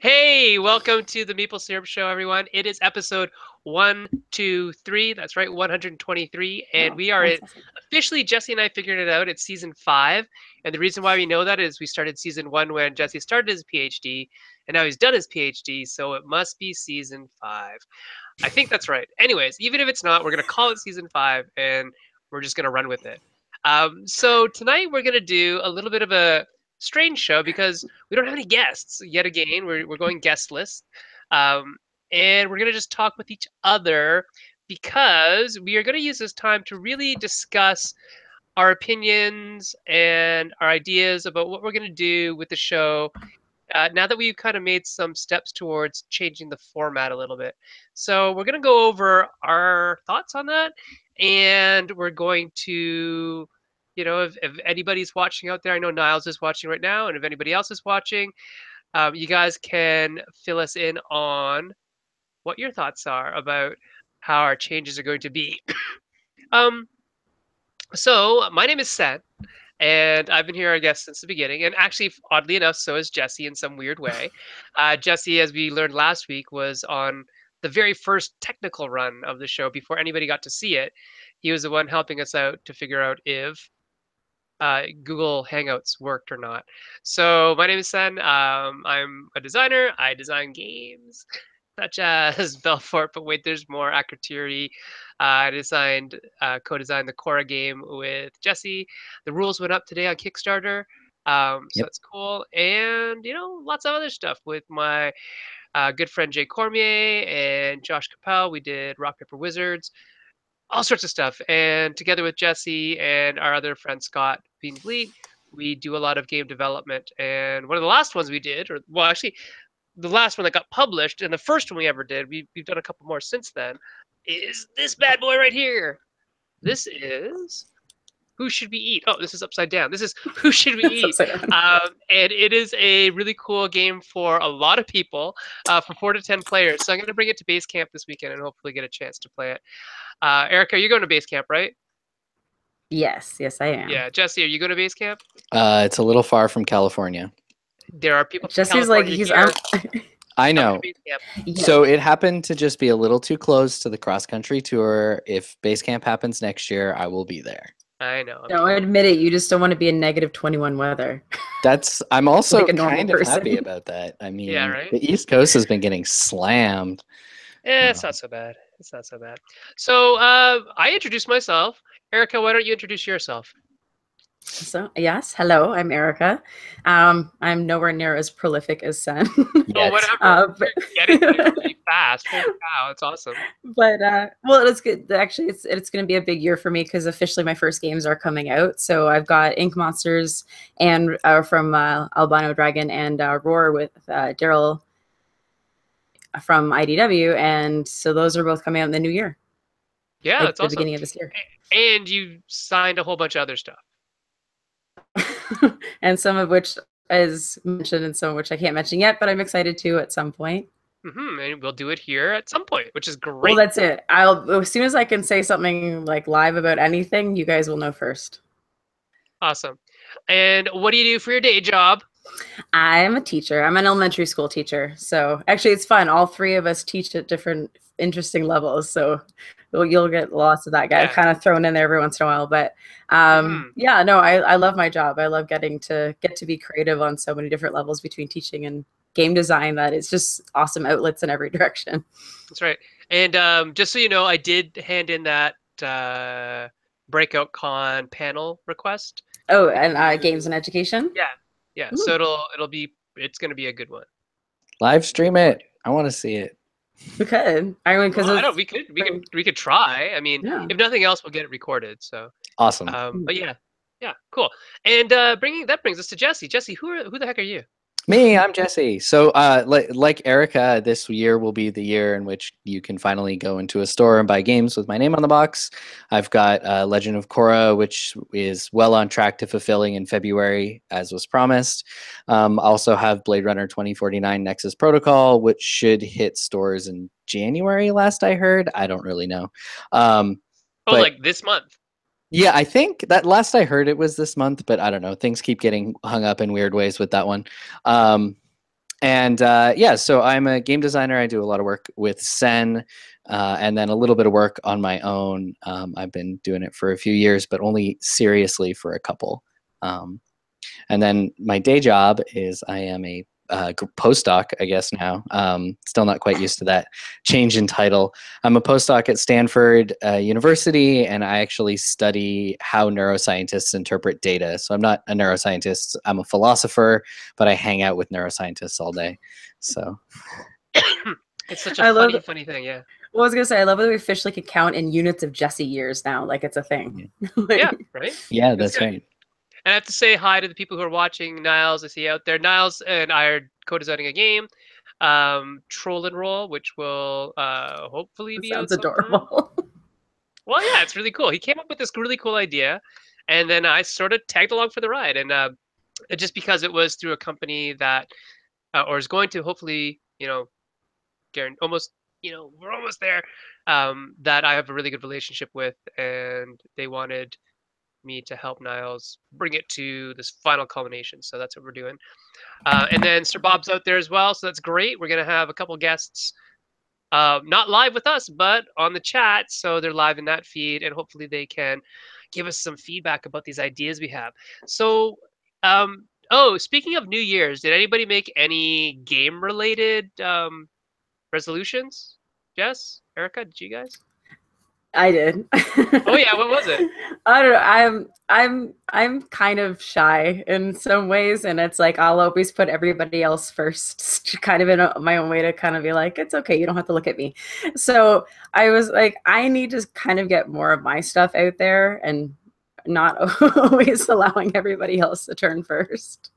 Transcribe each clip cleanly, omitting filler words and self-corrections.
Hey, welcome to the Meeple Syrup Show, everyone. It is episode 123. That's right, 123. And Oh, we are that's awesome. officially, Jesse and I figured it out. It's season 5. And the reason why we know that is we started season 1 when Jesse started his PhD, and now he's done his PhD, so it must be season 5. I think that's right. Anyways, even if it's not, we're going to call it season 5, and we're just going to run with it. So tonight we're going to do a little bit of a strange show because we don't have any guests yet again. We're going guestless. Um, and we're going to just talk with each other because we are going to use this time to really discuss our opinions and our ideas about what we're going to do with the show now that we've kind of made some steps towards changing the format a little bit. So we're going to go over our thoughts on that, and we're going to, if anybody's watching out there, I know Niles is watching right now, and if anybody else is watching, you guys can fill us in on what your thoughts are about how our changes are going to be. um, so my name is Sen. And I've been here, I guess, since the beginning. And actually, oddly enough, so is Jesse in some weird way. Jesse, as we learned last week, was on the very first technical run of the show before anybody got to see it. He was the one helping us out to figure out if Google Hangouts worked or not. So my name is Sen. I'm a designer. I design games such as Belfort, but wait, there's more. Akrotiri. I co-designed the Korra game with Jesse. The rules went up today on Kickstarter, so Yep. that's cool. And lots of other stuff with my good friend Jay Cormier and Josh Capel. We did Rock Paper Wizards, all sorts of stuff. And together with Jesse and our other friend Scott Bean Bleat, we do a lot of game development. And one of the last ones we did, or well, actually, the last one that got published and the first one we ever did, we've done a couple more since then, is this bad boy right here. This is Who Should We Eat? Oh, this is upside down. This is Who Should We That's Eat? upside down. And it is a really cool game for a lot of people, for 4 to 10 players. So I'm going to bring it to base camp this weekend and hopefully get a chance to play it. Erica, you're going to base camp, right? Yes, I am. Yeah. Jesse, are you going to base camp? It's a little far from California. There are people from Jesse's like California he's here. I Come know. to base camp. Yeah. So it happened to just be a little too close to the cross country tour. If base camp happens next year, I will be there. I know. No, admit it. You just don't want to be in -21 weather. I'm also Like a normal kind of person. happy about that. I mean, Yeah, right? the East Coast has been getting slammed. It's not so bad. It's not so bad. So I introduced myself. Erica, why don't you introduce yourself? So yes, hello, I'm Erica. I'm nowhere near as prolific as Sen. Oh, Yes. whatever. But You're getting there really fast. Holy cow, it's awesome. well, it's good. Actually, it's going to be a big year for me because officially my first games are coming out. So I've got Ink Monsters and from Albino Dragon and Roar with Daryl from IDW, and so those are both coming out in the new year. Yeah, like that's the awesome. beginning of this year. And you signed a whole bunch of other stuff. And some of which is mentioned and some of which I can't mention yet, but I'm excited to at some point. And we'll do it here at some point, which is great. Well, that's it. As soon as I can say something like live about anything, you guys will know first. Awesome. And what do you do for your day job? I'm a teacher. I'm an elementary school teacher. So actually it's fun. All three of us teach at different interesting levels. So you'll get lots of that guy kind of thrown in there every once in a while. But yeah, no, I love my job. I love getting to be creative on so many different levels between teaching and game design that it's just awesome outlets in every direction. That's right. And just so you know, I did hand in that Breakout Con panel request. Oh, and games and education? Yeah. Ooh. So it's going to be a good one. Live stream it. I want to see it. We could. I mean, because we could try. I mean, yeah. If nothing else, we'll get it recorded. So Awesome. But yeah, cool. And that brings us to Jesse. Jesse, who the heck are you? Me, I'm Jesse. So like Erica, this year will be the year in which you can finally go into a store and buy games with my name on the box. I've got Legend of Korra, which is well on track to fulfilling in February, as was promised. Also have Blade Runner 2049 Nexus Protocol, which should hit stores in January, last I heard. I don't really know. But, like this month? Yeah, I think that last I heard it was this month, but I don't know. Things keep getting hung up in weird ways with that one. And yeah, so I'm a game designer. I do a lot of work with Sen, and then a little bit of work on my own. I've been doing it for a few years, but only seriously for a couple. And then my day job is I am a postdoc, I guess now. Still not quite used to that change in title. I'm a postdoc at Stanford University, and I actually study how neuroscientists interpret data. So I'm not a neuroscientist, I'm a philosopher, but I hang out with neuroscientists all day. So it's such a funny thing, yeah. Well, I was gonna say, I love that we officially could count in units of Jessey years now, like it's a thing. Yeah, yeah, right? Yeah, that's right. And I have to say hi to the people who are watching. Niles, I see you out there. Niles and I are co-designing a game, Troll and Roll, which will hopefully be out sometime. Adorable. Well, yeah, it's really cool. He came up with this really cool idea, and then I sort of tagged along for the ride. And just because it was through a company that, or is going to hopefully, almost, we're almost there, that I have a really good relationship with, and they wanted me to help Niles bring it to this final culmination. So that's what we're doing. And then Sir Bob's out there as well, so that's great. We're gonna have a couple guests, not live with us, but on the chat. So they're live in that feed, and hopefully they can give us some feedback about these ideas we have. So, speaking of New Year's, did anybody make any game-related resolutions? Jess, Erica, did you guys? I did. Oh yeah, what was it? I don't know. I'm kind of shy in some ways, and it's like I'll always put everybody else first, kind of in my own way to kind of be like, it's okay, you don't have to look at me. So I was like, I need to kind of get more of my stuff out there and not always allowing everybody else to turn first,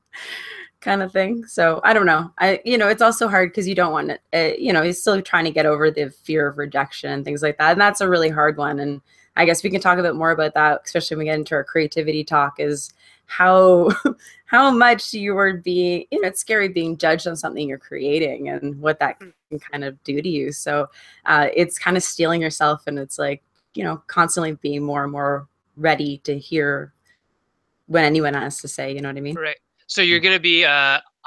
kind of thing. So I don't know. It's also hard because you don't want it. He's still trying to get over the fear of rejection and things like that, and that's a really hard one. And I guess we can talk a bit more about that, especially when we get into our creativity talk, is how much you are being, it's scary being judged on something you're creating and what that can kind of do to you. So it's kind of stealing yourself, and it's like, constantly being more and more ready to hear what anyone has to say, you know what I mean? Right. So you're going to be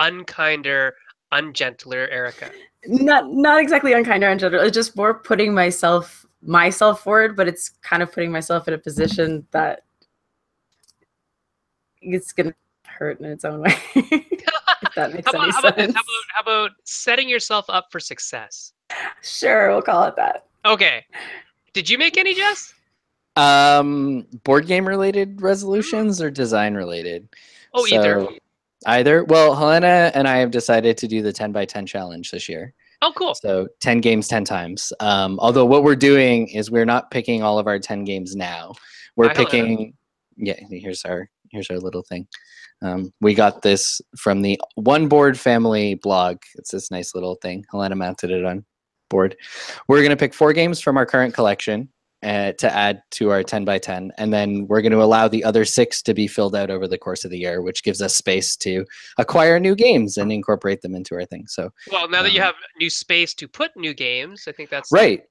unkinder, ungentler Erica. Not exactly unkinder, ungentler. It's just more putting myself forward, but it's kind of putting myself in a position that it's going to hurt in its own way. If that makes any sense. How about setting yourself up for success? Sure, we'll call it that. Okay. Did you make any, Jess? Board game related resolutions or design related? Oh, either. Either. Well, Helena and I have decided to do the 10 by 10 challenge this year. Oh, cool. So 10 games, 10 times. Although what we're doing is we're not picking all of our 10 games now. We're picking, yeah, here's our little thing. We got this from the One Board Family blog. It's this nice little thing. Helena mounted it on board. We're going to pick 4 games from our current collection to add to our 10 by 10, and then we're going to allow the other 6 to be filled out over the course of the year, which gives us space to acquire new games and incorporate them into our thing. So, well, now that you have new space to put new games, I think that's right.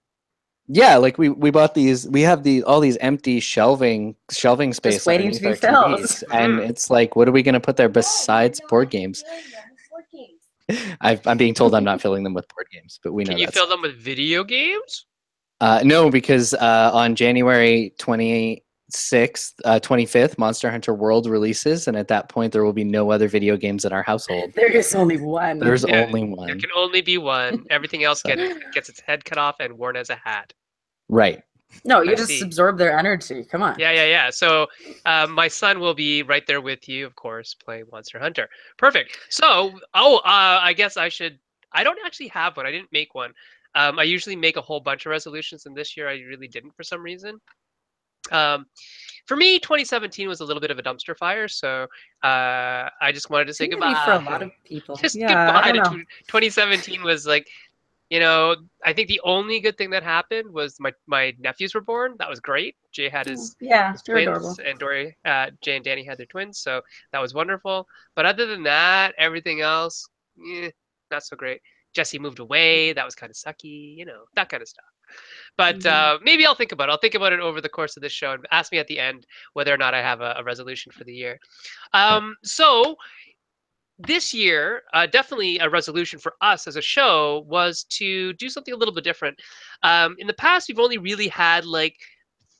Yeah, like we bought these. We have all these empty shelving space just waiting to be filled, and it's like, what are we going to put there besides board games? I'm being told I'm not filling them with board games, but we know. Can you fill them with video games? No, because on January 26th, 25th, Monster Hunter World releases, and at that point, there will be no other video games in our household. There is only one. There's only one. There can only be one. Everything else gets its head cut off and worn as a hat. Right. No, you just absorb their energy. Come on. Yeah. So my son will be right there with you, of course, playing Monster Hunter. Perfect. So, I guess I don't actually have one. I didn't make one. I usually make a whole bunch of resolutions, and this year I really didn't for some reason. For me, 2017 was a little bit of a dumpster fire, so I just wanted to say goodbye. For a lot of people. Just goodbye to 2017 was like, I think the only good thing that happened was my nephews were born. That was great. Jay had his twins, adorable. And Jay and Danny had their twins, so that was wonderful. But other than that, everything else, not so great. Jessey moved away. That was kind of sucky, that kind of stuff. But maybe I'll think about it. I'll think about it over the course of this show and ask me at the end whether or not I have a resolution for the year. So this year, definitely a resolution for us as a show was to do something a little bit different. In the past, we've only really had like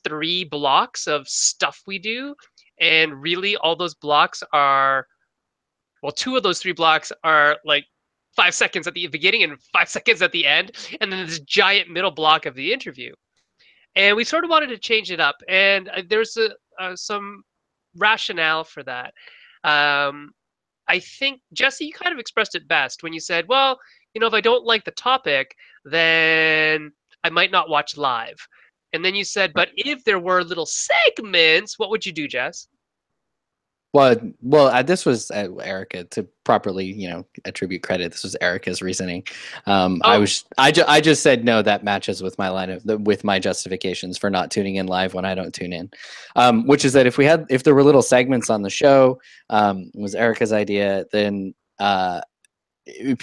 3 blocks of stuff we do, and really all those blocks are, well, 2 of those 3 blocks are like 5 seconds at the beginning and 5 seconds at the end, and then this giant middle block of the interview. And we sort of wanted to change it up, and there's some rationale for that. Um, I think, Jessey, you kind of expressed it best when you said, well, if I don't like the topic, then I might not watch live. And then you said, but if there were little segments, what would you do, Jess? Well, this was Erica, to properly, attribute credit. This was Erica's reasoning. I just said no. That matches with my with my justifications for not tuning in live when I don't tune in, which is that if there were little segments on the show, it was Erica's idea. Then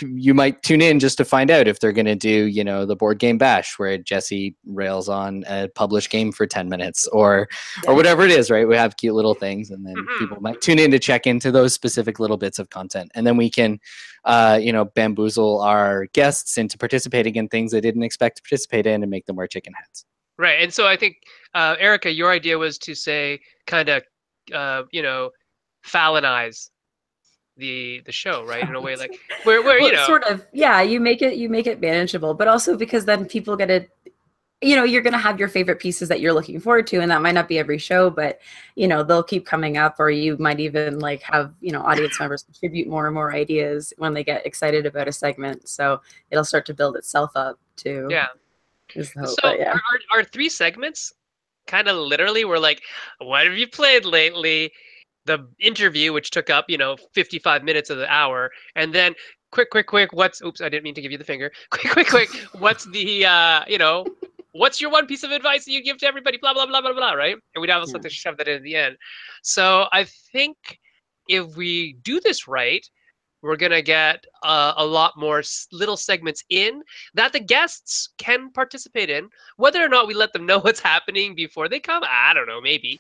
you might tune in just to find out if they're going to do, the board game bash where Jessey rails on a published game for 10 minutes or whatever it is, right? We have cute little things, and then people might tune in to check into those specific little bits of content. And then we can, bamboozle our guests into participating in things they didn't expect to participate in and make them wear chicken hats. Right. And so I think, Erica, your idea was to say kind of, Fallonize the show, right, in a way, like where well, sort of, yeah, you make it manageable, but also because then people get it, you're going to have your favorite pieces that you're looking forward to, and that might not be every show, but they'll keep coming up, or you might even like have audience members contribute more and more ideas when they get excited about a segment, so it'll start to build itself up too. Yeah. Is the hope, so but yeah. our 3 segments kind of literally were like, what have you played lately? The interview, which took up 55 minutes of the hour, and then quick, what's, oops, I didn't mean to give you the finger, quick, what's the what's your one piece of advice that you give to everybody, blah blah blah blah blah, right? And we'd also have to shove that in at the end. So I think if we do this right, we're gonna get a lot more little segments in that the guests can participate in. Whether or not we let them know what's happening before they come, I don't know, maybe.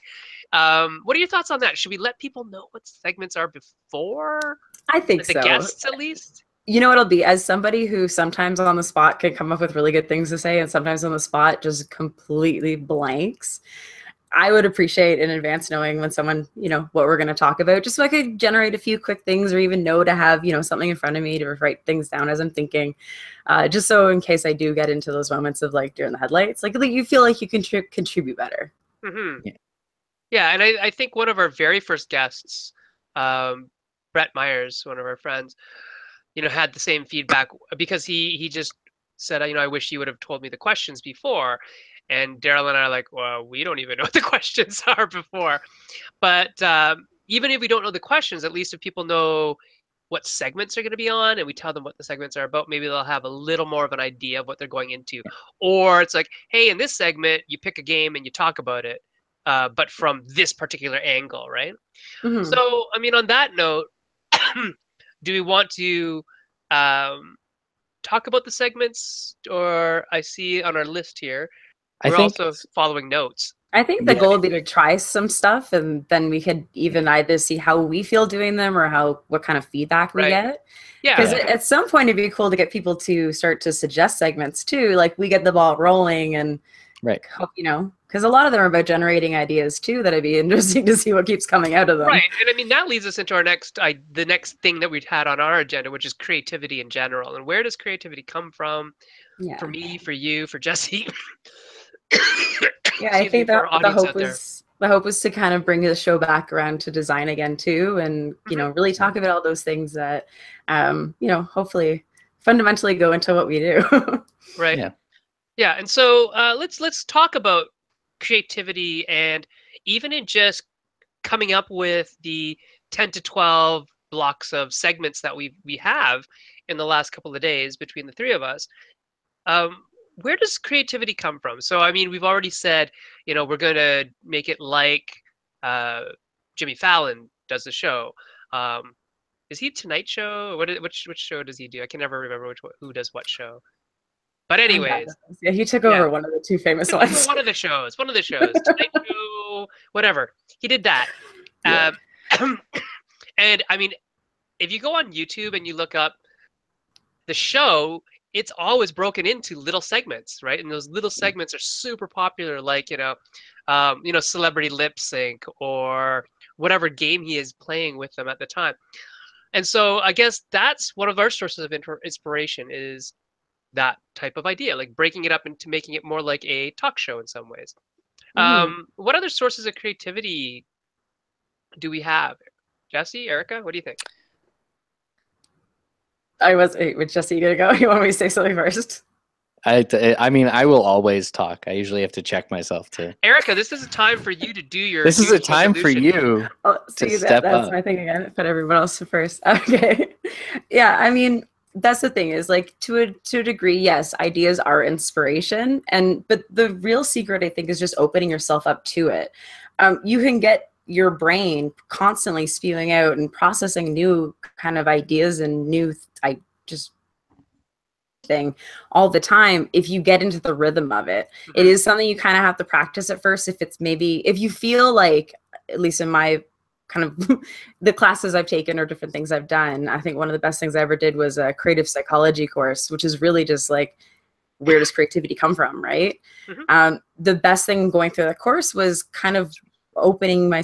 What are your thoughts on that? Should we let people know what segments are before? I think the so. Guests, at least. It'll be, as somebody who sometimes on the spot can come up with really good things to say, and sometimes on the spot just completely blanks. I would appreciate in advance knowing when someone, what we're going to talk about, just so I could generate a few quick things, or even know to have, something in front of me to write things down as I'm thinking, just so in case I do get into those moments of like during the headlights, like you feel like you can contribute better. Mm-hmm. Yeah, and I think one of our very first guests, Brett Myers, one of our friends, had the same feedback, because he just said, I wish you would have told me the questions before. And Daryl and I are like, well, we don't even know what the questions are before. But even if we don't know the questions, at least if people know what segments are going to be on and we tell them what the segments are about, maybe they'll have a little more of an idea of what they're going into. Or it's like, hey, in this segment, you pick a game and you talk about it, but from this particular angle, right? Mm-hmm. So, on that note, do we want to talk about the segments? Or I see on our list here, we're also following notes. I think the goal would be to try some stuff, and then we could even either see how we feel doing them or what kind of feedback we get. Yeah. Because at some point it'd be cool to get people to start to suggest segments too. Like we get the ball rolling and hope, because a lot of them are about generating ideas too, that it'd be interesting to see what keeps coming out of them. Right. And that leads us into our the next thing that we'd had on our agenda, which is creativity in general. And where does creativity come from? Yeah. For me, for you, for Jessey. Yeah, I think that the hope was to kind of bring the show back around to design again too, and really talk about all those things that hopefully fundamentally go into what we do. Right. Yeah. And so let's talk about creativity, and even in just coming up with the 10 to 12 blocks of segments that we have in the last couple of days between the 3 of us. Where does creativity come from? So, we've already said, we're going to make it like Jimmy Fallon does the show. Is he Tonight Show? Which show does he do? I can never remember who does what show. But anyways. Yeah, he took over one of the 2 famous ones. One of the shows. Tonight Show, whatever. He did that. Yeah. And if you go on YouTube and you look up the show, it's always broken into little segments, right? And those little segments are super popular, like celebrity lip sync or whatever game he is playing with them at the time. And so I guess that's one of our sources of inspiration is that type of idea, like breaking it up into making it more like a talk show in some ways. What other sources of creativity do we have? Jessey, Erica, what do you think? With Jessey, you gonna go? You want me to say something first? I mean, I will always talk. I usually have to check myself too. Erica, this is a time for you to do your. This is a time for you to step up. That's my thing again. Put everyone else first. Okay. Yeah, I mean, that's the thing is like to a degree, yes, ideas are inspiration, but the real secret I think is just opening yourself up to it. You can get your brain constantly spewing out and processing new kind of ideas and new thing all the time if you get into the rhythm of it. It is something you kind of have to practice at first. If you feel like, at least in my kind of the classes I've taken or different things I've done, I think one of the best things I ever did was a creative psychology course, which is really just like, where does creativity come from, right? The best thing going through that course was kind of opening my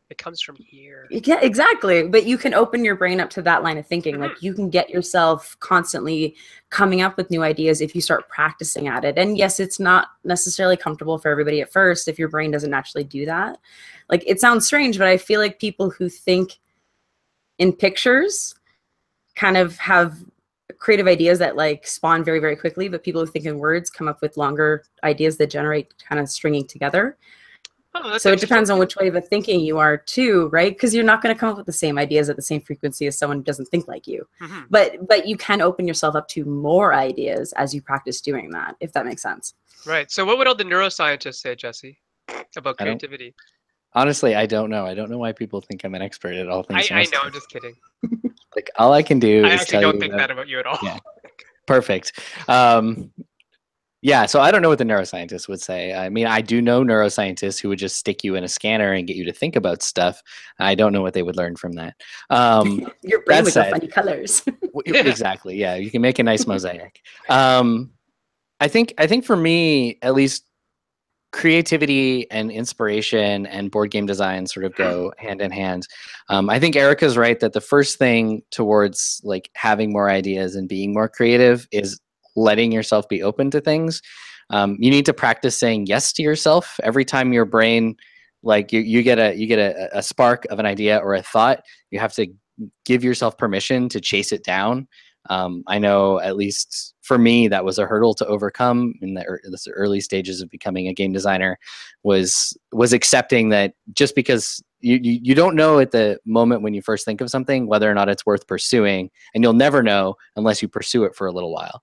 It comes from here. Yeah, exactly. But you can open your brain up to that line of thinking. Like you can get yourself constantly coming up with new ideas if you start practicing at it. And yes, it's not necessarily comfortable for everybody at first if your brain doesn't actually do that. Like it sounds strange, but I feel like people who think in pictures kind of have creative ideas that like spawn very, very quickly. But people who think in words come up with longer ideas that generate kind of stringing together. So it depends on which way of the thinking you are too, right? Because you're not going to come up with the same ideas at the same frequency as someone who doesn't think like you. But you can open yourself up to more ideas as you practice doing that, if that makes sense. Right. So what would all the neuroscientists say, Jessey, about creativity? Honestly, I don't know. I don't know why people think I'm an expert at all things. I know. I'm just kidding. Like all I can do is tell you. I actually don't think that about you at all. Yeah. Perfect. Yeah, so I don't know what the neuroscientists would say. I mean, I do know neuroscientists who would just stick you in a scanner and get you to think about stuff. I don't know what they would learn from that. Your brain would go funny colors. Exactly. Yeah, you can make a nice mosaic. I think for me, at least, creativity and inspiration and board game design sort of go hand in hand. I think Erica's right that the first thing towards like having more ideas and being more creative is letting yourself be open to things. You need to practice saying yes to yourself every time your brain, like you get a spark of an idea or a thought. You have to give yourself permission to chase it down. I know, at least for me, that was a hurdle to overcome in the early stages of becoming a game designer. Was accepting that just because you don't know at the moment when you first think of something whether or not it's worth pursuing, and you'll never know unless you pursue it for a little while.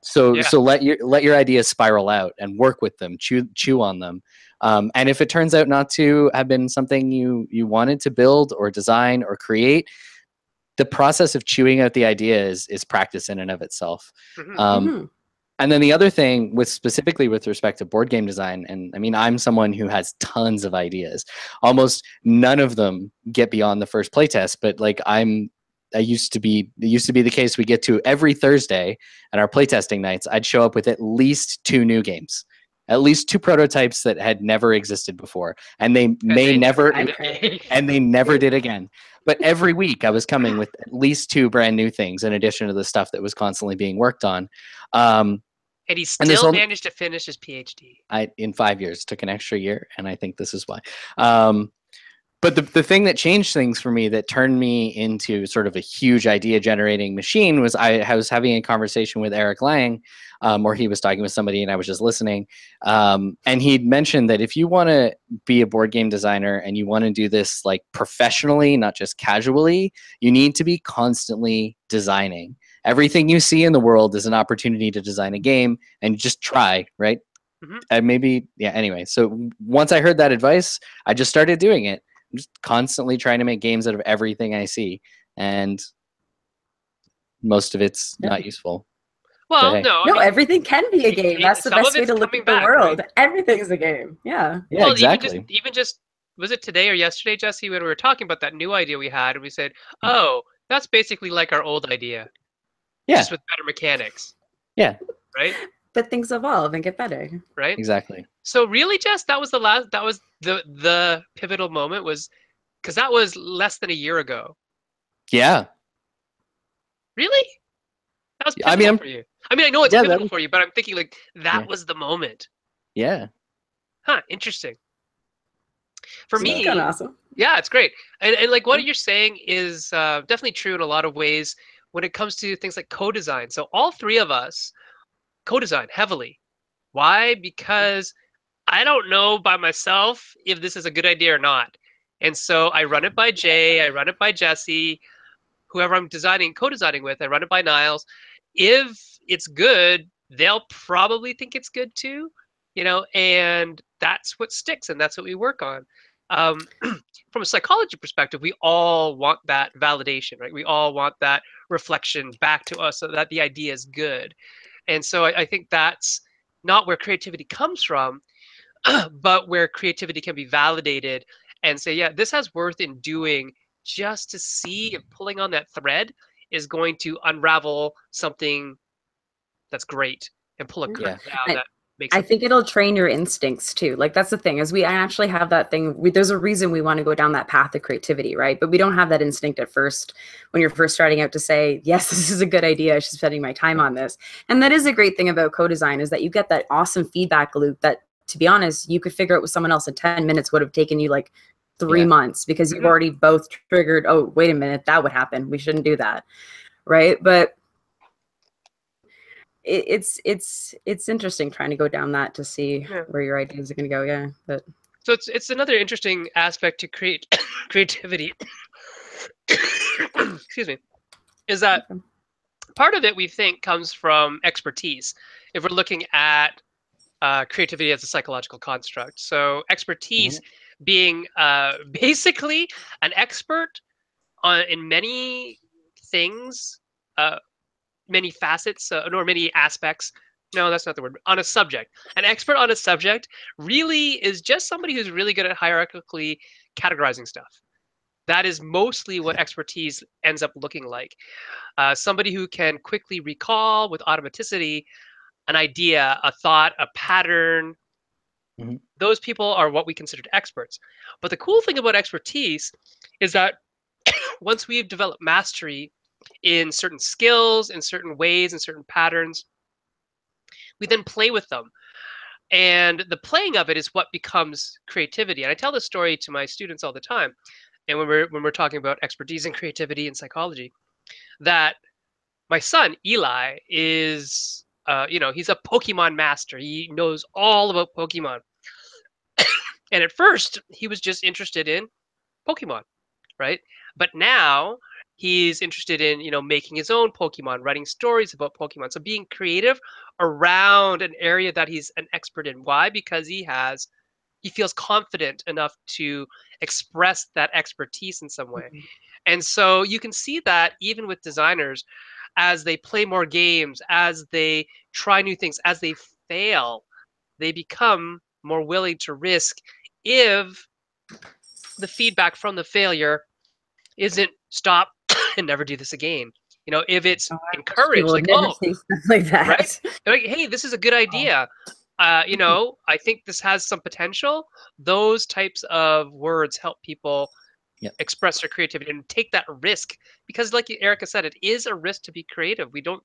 So let your ideas spiral out and work with them, chew on them. And if it turns out not to have been something you wanted to build or design or create, the process of chewing out the idea is practice in and of itself. And then the other thing specifically with respect to board game design, and I mean, I'm someone who has tons of ideas. Almost none of them get beyond the first playtest, but like it used to be the case we get to every Thursday at our playtesting nights, I'd show up with at least 2 new games, at least 2 prototypes that had never existed before. And they never did again. But every week I was coming with at least 2 brand new things in addition to the stuff that was constantly being worked on. And he still managed to finish his PhD. In 5 years, took an extra year, and I think this is why. But the thing that changed things for me, that turned me into sort of a huge idea generating machine, was I was having a conversation with Eric Lang, or he was talking with somebody and I was just listening. And he'd mentioned that if you want to be a board game designer and you want to do this like professionally, not just casually, you need to be constantly designing. Everything you see in the world is an opportunity to design a game, and just try, right? And maybe, anyway. So once I heard that advice, I just started doing it. I'm just constantly trying to make games out of everything I see, and most of it's not useful. Well, hey. no, everything can be a game. That's the best way to look at the world. Right? Everything's a game. Yeah. Yeah, well, exactly. Even just was it today or yesterday, Jesse, when we were talking about that new idea we had, and we said, "Oh, that's basically like our old idea, Yeah. just with better mechanics." Yeah. Right. But things evolve and get better. Right. Exactly. So really, Jess, that was the pivotal moment, was because that was less than a year ago. Yeah. Really? That was I pivotal mean, for you. I mean, I know it's yeah, pivotal for you, but I'm thinking like that Yeah. was the moment. Yeah. Huh, interesting. For So- It's me, kind of awesome. yeah, it's great. And like what you're saying is definitely true in a lot of ways when it comes to things like co-design. So all three of us co-design heavily. Why? Because I don't know by myself if this is a good idea or not. And so I run it by Jay, I run it by Jesse, whoever I'm designing, co-designing with, I run it by Niles. If it's good, they'll probably think it's good too, and that's what sticks and that's what we work on. Um, from a psychology perspective, we all want that validation, right? We all want that reflection back to us so that the idea is good. And so I think that's not where creativity comes from, but where creativity can be validated and say, yeah, this has worth in doing, just to see if pulling on that thread is going to unravel something that's great and pull a Yeah. curtain down I, that makes I something. think it'll train your instincts too. Like that's the thing is we actually have that thing. There's a reason we want to go down that path of creativity, right? But we don't have that instinct at first when you're first starting out to say, yes, this is a good idea. I should be spending my time on this. And that is a great thing about co-design, is that you get that awesome feedback loop that, to be honest, you could figure out with someone else in 10 minutes would have taken you like 3 Yeah. months, because you've already both triggered, oh, wait a minute, that would happen. We shouldn't do that. Right. But it's interesting trying to go down that to see Yeah. where your ideas are going to go. Yeah. But So it's another interesting aspect to create creativity. Excuse me. Is that part of it we think comes from expertise. If we're looking at creativity as a psychological construct, so expertise being basically an expert in many things, many facets, or many aspects. No, that's not the word. On a subject. An expert on a subject really is just somebody who's really good at hierarchically categorizing stuff. That is mostly what expertise ends up looking like. Somebody who can quickly recall with automaticity an idea, a thought, a pattern. Those people are what we consider experts. But the cool thing about expertise is that once we've developed mastery in certain skills, in certain ways, in certain patterns, we then play with them. And the playing of it is what becomes creativity. And I tell this story to my students all the time. And when we're talking about expertise and creativity and psychology, that my son Eli is, he's a Pokemon master. He knows all about Pokemon. And at first, he was just interested in Pokemon, right? But now he's interested in, making his own Pokemon, writing stories about Pokemon. So being creative around an area that he's an expert in. Why? Because he feels confident enough to express that expertise in some way. And so you can see that even with designers, as they play more games, as they try new things, as they fail, they become more willing to risk if the feedback from the failure isn't stop and never do this again. If it's encouraged, people would like, never oh, say stuff like that. right? Like, hey, this is a good idea. I think this has some potential. Those types of words help people express their creativity and take that risk, because like Erica said, it is a risk to be creative. We don't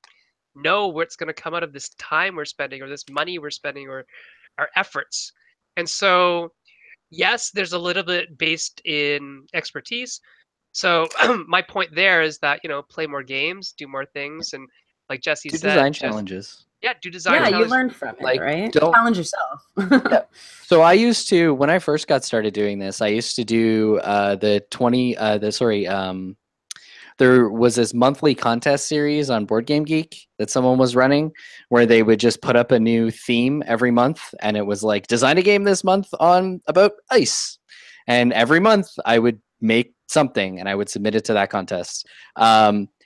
know what's going to come out of this time we're spending, or this money we're spending, or our efforts. And so yes, there's a little bit based in expertise. So my point there is that, play more games, do more things, and like Jesse Do said, design just challenges. do design Yeah, you challenges. learn from it, Like, right? don't- Challenge yourself. Yeah. So I used to, when I first got started doing this, I used to do there was this monthly contest series on Board Game Geek that someone was running, where they would just put up a new theme every month, and it was like, design a game this month about ice. And every month I would make something and I would submit it to that contest.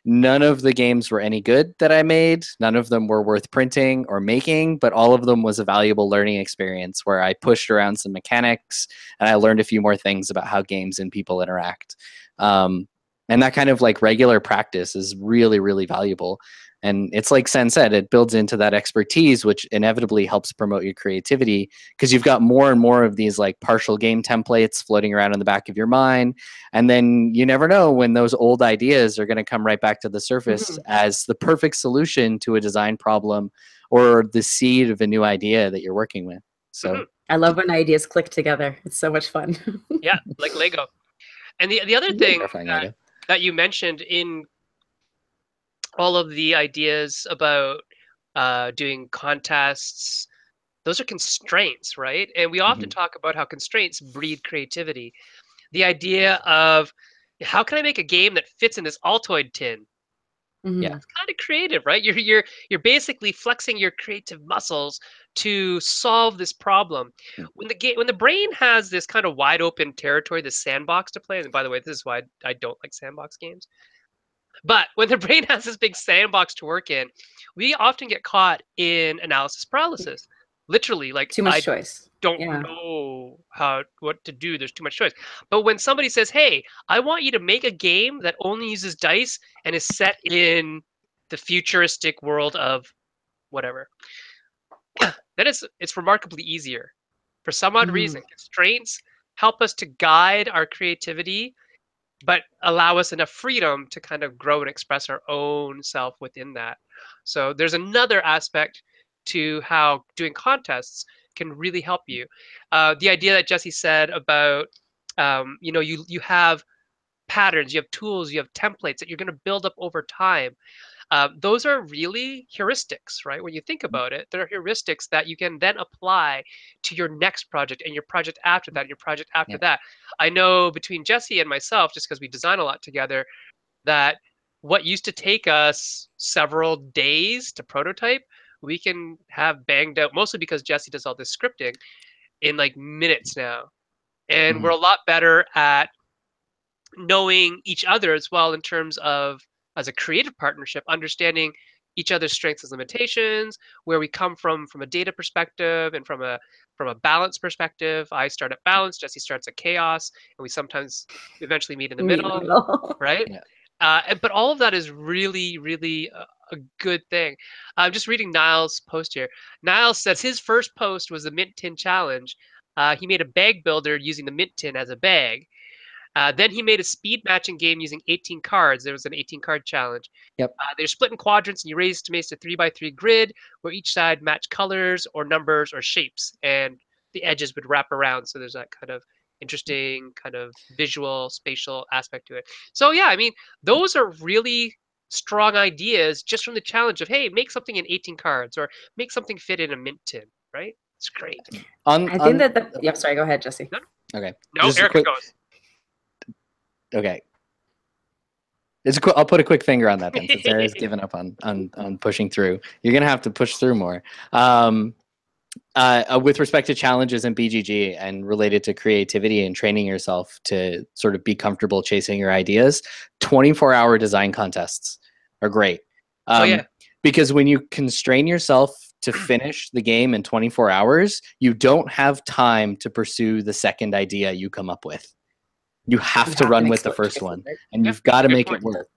None of the games were any good that I made. None of them were worth printing or making, but all of them was a valuable learning experience where I pushed around some mechanics and I learned a few more things about how games and people interact. And that kind of like regular practice is really, really valuable. And it's like Sen said, it builds into that expertise, which inevitably helps promote your creativity because you've got more and more of these like partial game templates floating around in the back of your mind. And then you never know when those old ideas are going to come right back to the surface as the perfect solution to a design problem or the seed of a new idea that you're working with. So I love when ideas click together. It's so much fun. Yeah, like Lego. And the other thing that you mentioned in all of the ideas about doing contests, those are constraints, right? And we often talk about how constraints breed creativity. The idea of how can I make a game that fits in this Altoid tin? Yeah, It's kind of creative, right? You're basically flexing your creative muscles to solve this problem. When the brain has this kind of wide open territory, this sandbox to play, and by the way, this is why I don't like sandbox games. But when the brain has this big sandbox to work in, we often get caught in analysis paralysis. Literally, like Too much choice. don't know what to do. There's too much choice. But when somebody says, "Hey, I want you to make a game that only uses dice and is set in the futuristic world of whatever," then it's remarkably easier. For some odd reason, constraints help us to guide our creativity but allow us enough freedom to kind of grow and express our own self within that. So there's another aspect to how doing contests can really help you. The idea that Jessey said about, you have patterns, you have tools, you have templates that you're going to build up over time. Those are really heuristics, right? When you think about it, they're heuristics that you can then apply to your next project and your project after that, and your project after that. I know between Jessey and myself, just because we design a lot together, that what used to take us several days to prototype, we can have banged out, mostly because Jessey does all this scripting, in like minutes now. And we're a lot better at knowing each other as well in terms of as a creative partnership, understanding each other's strengths and limitations, where we come from a data perspective and from a balance perspective. I start at balance, Jessey starts at chaos, and we sometimes eventually meet in the middle, right? But all of that is really, really a good thing. I'm just reading Niall's post here. Niall says his first post was the Mint Tin Challenge. He made a bag builder using the Mint Tin as a bag. Then he made a speed matching game using 18 cards. There was an 18 card challenge. They're split in quadrants, and you raise to make a 3x3 grid where each side match colors or numbers or shapes, and the edges would wrap around. So there's that kind of interesting kind of visual, spatial aspect to it. So yeah, I mean, those are really strong ideas just from the challenge of, hey, make something in 18 cards or make something fit in a mint tin, right? It's great. I think that sorry, go ahead, Jessey. Okay. No, Erica goes. Okay. I'll put a quick finger on that then, since Sarah's given up on pushing through. You're gonna have to push through more. With respect to challenges in BGG and related to creativity and training yourself to sort of be comfortable chasing your ideas, 24-hour design contests are great. Because when you constrain yourself to finish the game in 24 hours, you don't have time to pursue the second idea you come up with. You have to run with the first one, and you've got to make it work.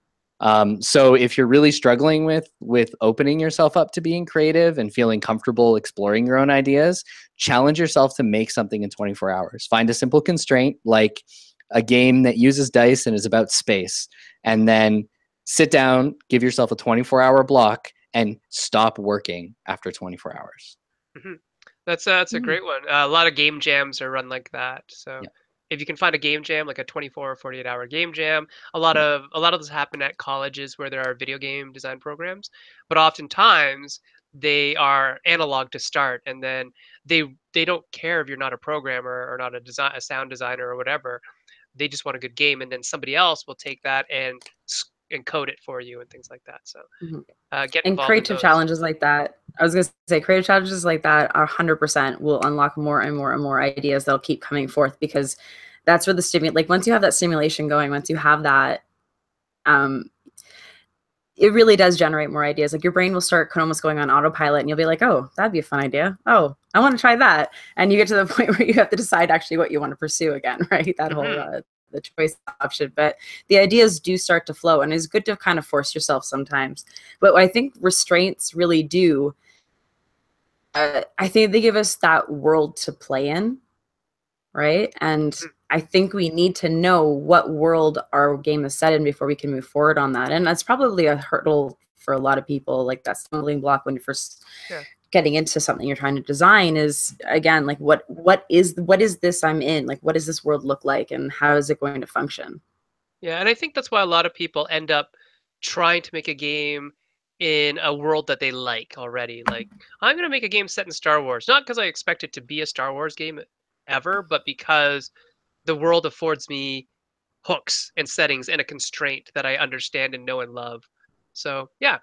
So if you're really struggling with opening yourself up to being creative and feeling comfortable exploring your own ideas, challenge yourself to make something in 24 hours. Find a simple constraint like a game that uses dice and is about space, and then sit down, give yourself a 24-hour block, and stop working after 24 hours. That's a great one. A lot of game jams are run like that. So if you can find a game jam, like a 24 or 48-hour game jam, a lot of this happen at colleges where there are video game design programs, but oftentimes they are analog to start, and then they don't care if you're not a programmer or not a sound designer or whatever. They just want a good game, and then somebody else will take that and code it for you and things like that. So get involved and creative challenges like that. I was going to say creative challenges like that are 100% will unlock more and more and more ideas that'll keep coming forth, because that's where the once you have that stimulation going, once you have that, it really does generate more ideas. Like your brain will start almost going on autopilot, and you'll be like, oh, that'd be a fun idea. Oh, I want to try that. And you get to the point where you have to decide actually what you want to pursue again, right? That whole the choice option. But the ideas do start to flow, and it's good to kind of force yourself sometimes. But I think restraints really do. I think they give us that world to play in, right? And I think we need to know what world our game is set in before we can move forward on that. And that's probably a hurdle for a lot of people, like that stumbling block when you're first getting into something you're trying to design is, again, like what is this I'm in? Like, what does this world look like, and how is it going to function? Yeah, and I think that's why a lot of people end up trying to make a game in a world that they like already. Like, I'm going to make a game set in Star Wars, not because I expect it to be a Star Wars game ever, but because the world affords me hooks and settings and a constraint that I understand and know and love. So, yeah.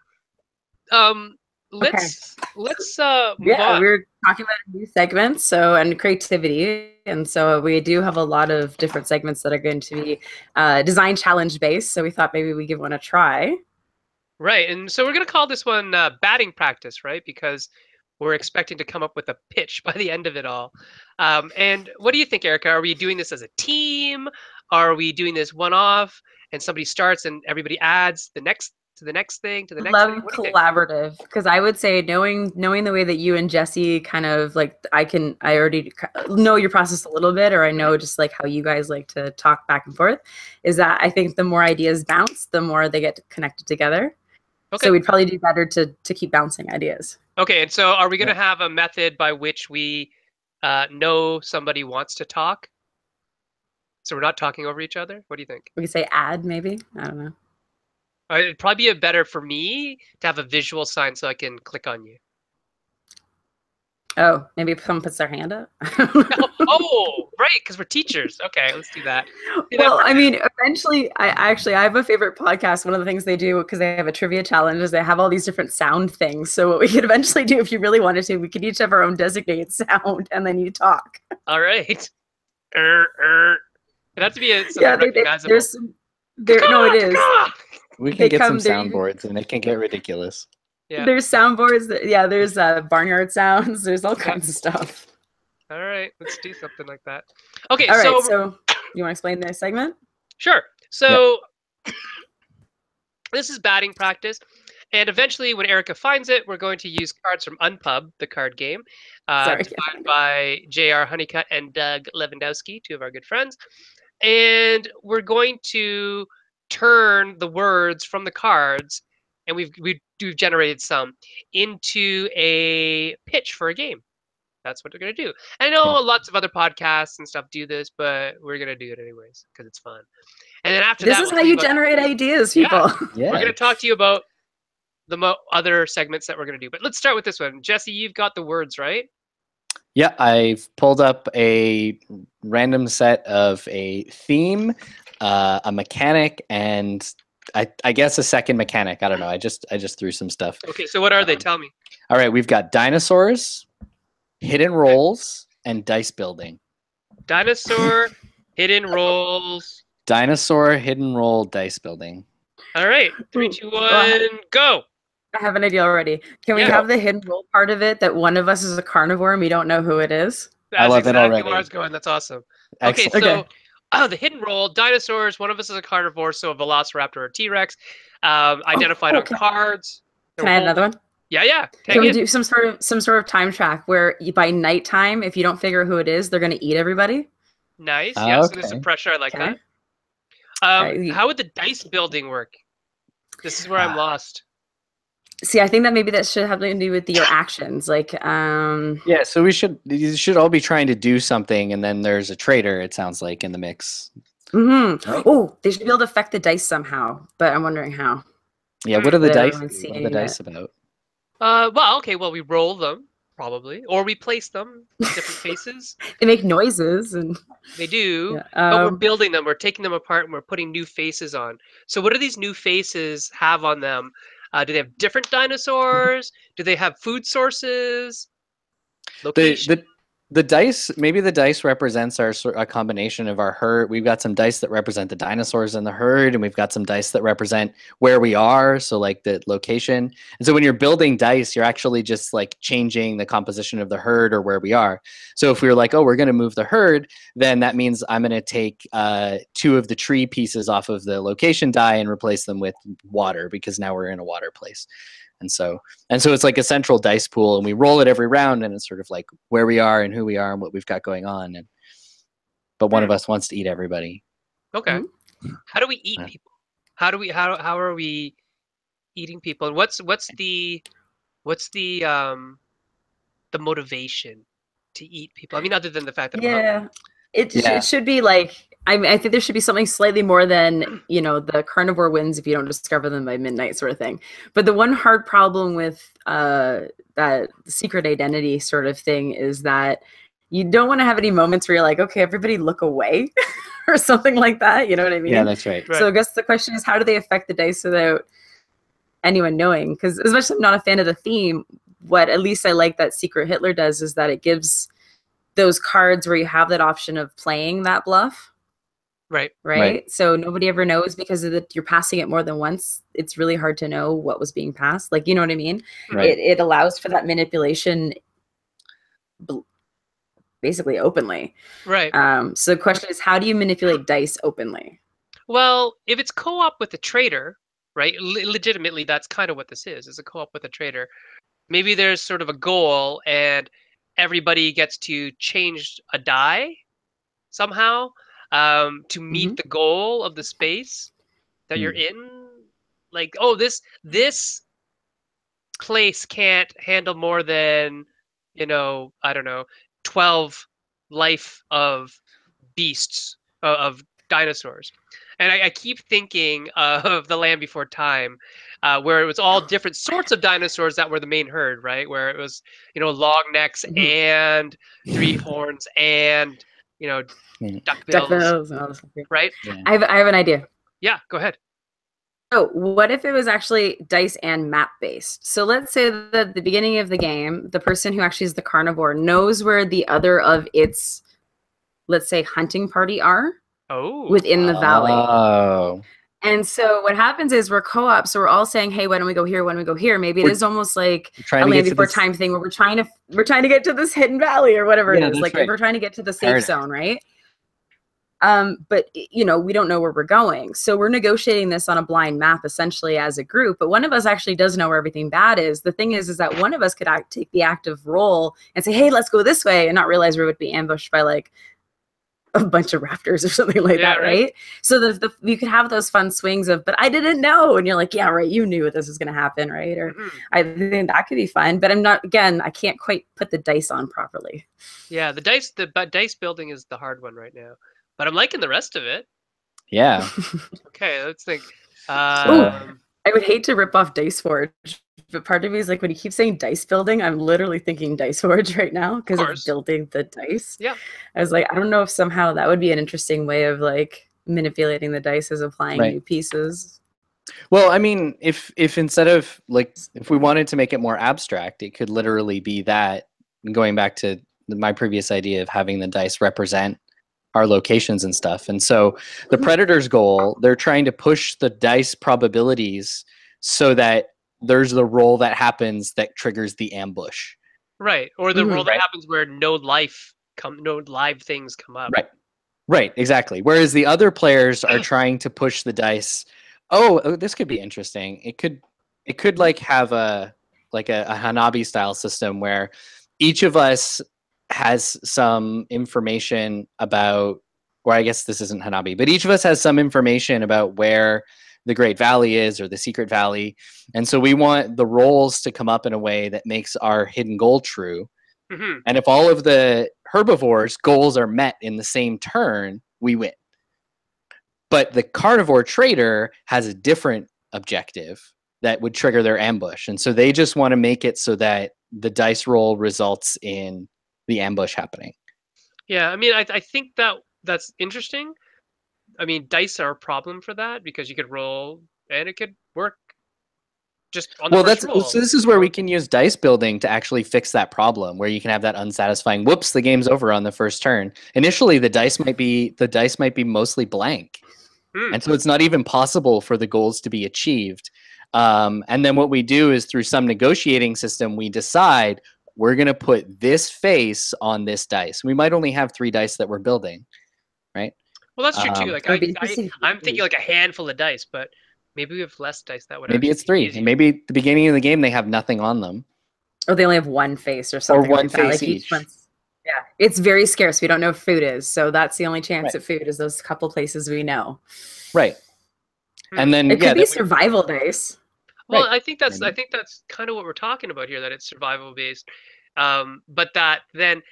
Let's move on. We're talking about new segments, so, and creativity, and so we do have a lot of different segments that are going to be design challenge based. So we thought maybe we give one a try. Right, and so we're going to call this one batting practice, right? Because we're expecting to come up with a pitch by the end of it all. And what do you think, Erica? Are we doing this as a team? Are we doing this one-off, and somebody starts and everybody adds the next to the next thing to the next thing? Love collaborative, because I would say knowing the way that you and Jessey kind of like, I already know your process a little bit, or I know just like how you guys like to talk back and forth, is that I think the more ideas bounce, the more they get connected together. Okay. So we'd probably do better to keep bouncing ideas. Okay, and so are we going to have a method by which we know somebody wants to talk? So we're not talking over each other? What do you think? We could say add, maybe. I don't know. It'd probably be better for me to have a visual sign so I can click on you. Oh, maybe someone puts their hand up. Oh, right, because we're teachers. Okay, let's do that. Well, I mean, eventually, I have a favorite podcast. One of the things they do, because they have a trivia challenge, is they have all these different sound things. So what we could eventually do, if you really wanted to, we could each have our own designated sound, and then you talk. All right. It has to be recognizable. No, it is. We can get some soundboards, and it can get ridiculous. Yeah. There's soundboards. There's barnyard sounds. There's all kinds of stuff. All right, let's do something like that. Okay, all right, so you want to explain this segment? Sure. So this is batting practice, and eventually, when Erica finds it, we're going to use cards from Unpub, the card game, designed by J.R. Honeycutt and Doug Lewandowski, two of our good friends, and we're going to turn the words from the cards, and we've generated some, into a pitch for a game. That's what we're going to do. I know lots of other podcasts and stuff do this, but we're going to do it anyways because it's fun. And then after this is how you generate ideas, people. Yeah. We're going to talk to you about the other segments that we're going to do. But let's start with this one. Jessey, you've got the words, right? Yeah, I've pulled up a random set of a theme, a mechanic, and I guess a second mechanic. I don't know. I just threw some stuff. Okay, so what are they? Tell me. All right, we've got dinosaurs, hidden rolls, and dice building. Dinosaur, hidden rolls. Dinosaur, hidden roll, dice building. All right, 3, 2, 1, go. I have an idea already. Can we have the hidden roll part of it, that one of us is a carnivore and we don't know who it is? That's I love exactly it already. Where I was going. That's awesome. Excellent. Okay, so the hidden roll, dinosaurs, one of us is a carnivore, so a velociraptor or a T-Rex, identified on cards. Can I add another one? Yeah. Can we do some sort of time track where by nighttime, if you don't figure who it is, they're going to eat everybody? Nice. Yeah, so there's some pressure. I like that. How would the dice building work? This is where I'm lost. See, I think that should have something to do with your actions. Like, yeah, so you should all be trying to do something, and then there's a traitor, it sounds like, in the mix. Mm-hmm. Oh, they should be able to affect the dice somehow, but I'm wondering how. Yeah, what are the dice? What are the dice about? Well, we roll them, probably, or we place them in different faces. They make noises, and they do, but we're building them. We're taking them apart, and we're putting new faces on. So what do these new faces have on them? Do they have different dinosaurs? Do they have food sources? Location? the dice, maybe the dice represents a combination of our herd. We've got some dice that represent the dinosaurs in the herd, and we've got some dice that represent where we are, so like the location. And so when you're building dice, you're actually just like changing the composition of the herd or where we are. So if we were like, oh, we're going to move the herd, then that means I'm going to take 2 of the tree pieces off of the location die and replace them with water, because now we're in a water place. And so it's like a central dice pool, and we roll it every round, and it's sort of like where we are and who we are and what we've got going on. But one of us wants to eat everybody. Okay. How do we eat people? How are we eating people? And what's the motivation to eat people? I mean, other than the fact that I'm hungry. It should be like, I think there should be something slightly more than, the carnivore wins if you don't discover them by midnight sort of thing. But the one hard problem with that secret identity sort of thing is that you don't want to have any moments where you're like, okay, everybody look away or something like that. You know what I mean? Yeah, that's right. So I guess the question is, how do they affect the dice without anyone knowing? Because as much as I'm not a fan of the theme, what at least I like that Secret Hitler does is that it gives those cards where you have that option of playing that bluff. Right. So nobody ever knows, because you're passing it more than once. It's really hard to know what was being passed. Like, you know what I mean? Right. It allows for that manipulation basically openly. Right. So the question is, how do you manipulate dice openly? Well, if it's co-op with a trader, right? Legitimately, that's kind of what this is a co-op with a trader. Maybe there's sort of a goal, and everybody gets to change a die somehow to meet the goal of the space that you're in. Like, oh, this place can't handle more than, I don't know, 12 life of beasts, of dinosaurs. And I keep thinking of The Land Before Time, where it was all different sorts of dinosaurs that were the main herd, right? Where it was, long necks and 3 horns and, duckbills, and all this. right? Yeah. I have an idea. Yeah, go ahead. So what if it was actually dice and map based? So let's say that at the beginning of the game, the person who actually is the carnivore knows where the other of its, let's say, hunting party are within the valley. Oh. And so what happens is we're co-op, so we're all saying, hey, why don't we go here? Why don't we go here? Maybe it is almost like a Land Before Time thing, where we're trying to get to this hidden valley or whatever it is. Like, we're trying to get to the safe zone, right? But we don't know where we're going. So we're negotiating this on a blind map essentially as a group, but one of us actually does know where everything bad is. The thing is that one of us could take the active role and say, hey, let's go this way, and not realize we would be ambushed by like a bunch of raptors or something like that, right? So you could have those fun swings of, but I didn't know, and you're like, yeah, right, you knew this was going to happen, right? Or I think that could be fun, but I can't quite put the dice on properly. Yeah, the dice building is the hard one right now. But I'm liking the rest of it. Yeah. Okay, let's think. I would hate to rip off Dice Forge, but part of me is like, when you keep saying dice building, I'm literally thinking Dice Forge right now because of building the dice. Yeah. I was like, I don't know if somehow that would be an interesting way of like manipulating the dice as applying new pieces. Well, I mean, if instead of like, if we wanted to make it more abstract, it could literally be that, going back to my previous idea of having the dice represent our locations and stuff. And so the Predator's goal, they're trying to push the dice probabilities so that there's the roll that happens that triggers the ambush. Right. Or the roll that happens where no live things come up. Right, exactly. Whereas the other players are trying to push the dice. Oh, this could be interesting. It could like have a Hanabi style system where each of us has some information about, or I guess this isn't Hanabi, but each of us has some information about where the Great Valley is, or the Secret Valley. And so we want the rolls to come up in a way that makes our hidden goal true. And if all of the herbivores' goals are met in the same turn, we win. But the carnivore trader has a different objective that would trigger their ambush. And so they just want to make it so that the dice roll results in the ambush happening. Yeah, I mean, I think that's interesting. I mean, dice are a problem for that, because you could roll and it could work just on the first roll. So this is where we can use dice building roll. So this is where we can use dice building to actually fix that problem, where you can have that unsatisfying. Whoops, the game's over on the first turn. Initially, the dice might be mostly blank, and so it's not even possible for the goals to be achieved. And then what we do is through some negotiating system, we decide we're going to put this face on this dice. We might only have 3 dice that we're building, right? Well, that's true too. Like I'm thinking like a handful of dice, but maybe we have less dice that would. Maybe it's 3. And maybe at the beginning of the game they have nothing on them, or they only have 1 face or something. Or 1 face each. Yeah, it's very scarce. We don't know if food is, so that's the only chance at food is those couple places we know. Right. And then it could be survival dice. Well, I think that's kind of what we're talking about here, that it's survival based. But that then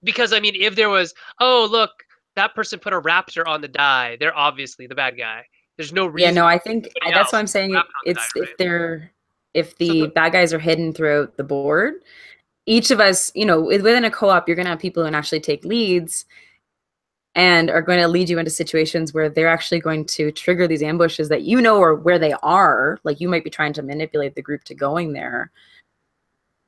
because I mean, if there was, oh look, that person put a raptor on the die, they're obviously the bad guy. There's no reason. Yeah, no, I think that's what I'm saying. It's if the bad guys are hidden throughout the board, each of us, within a co-op, you're going to have people who can actually take leads and are going to lead you into situations where they're actually going to trigger these ambushes that or where they are. Like you might be trying to manipulate the group to going there.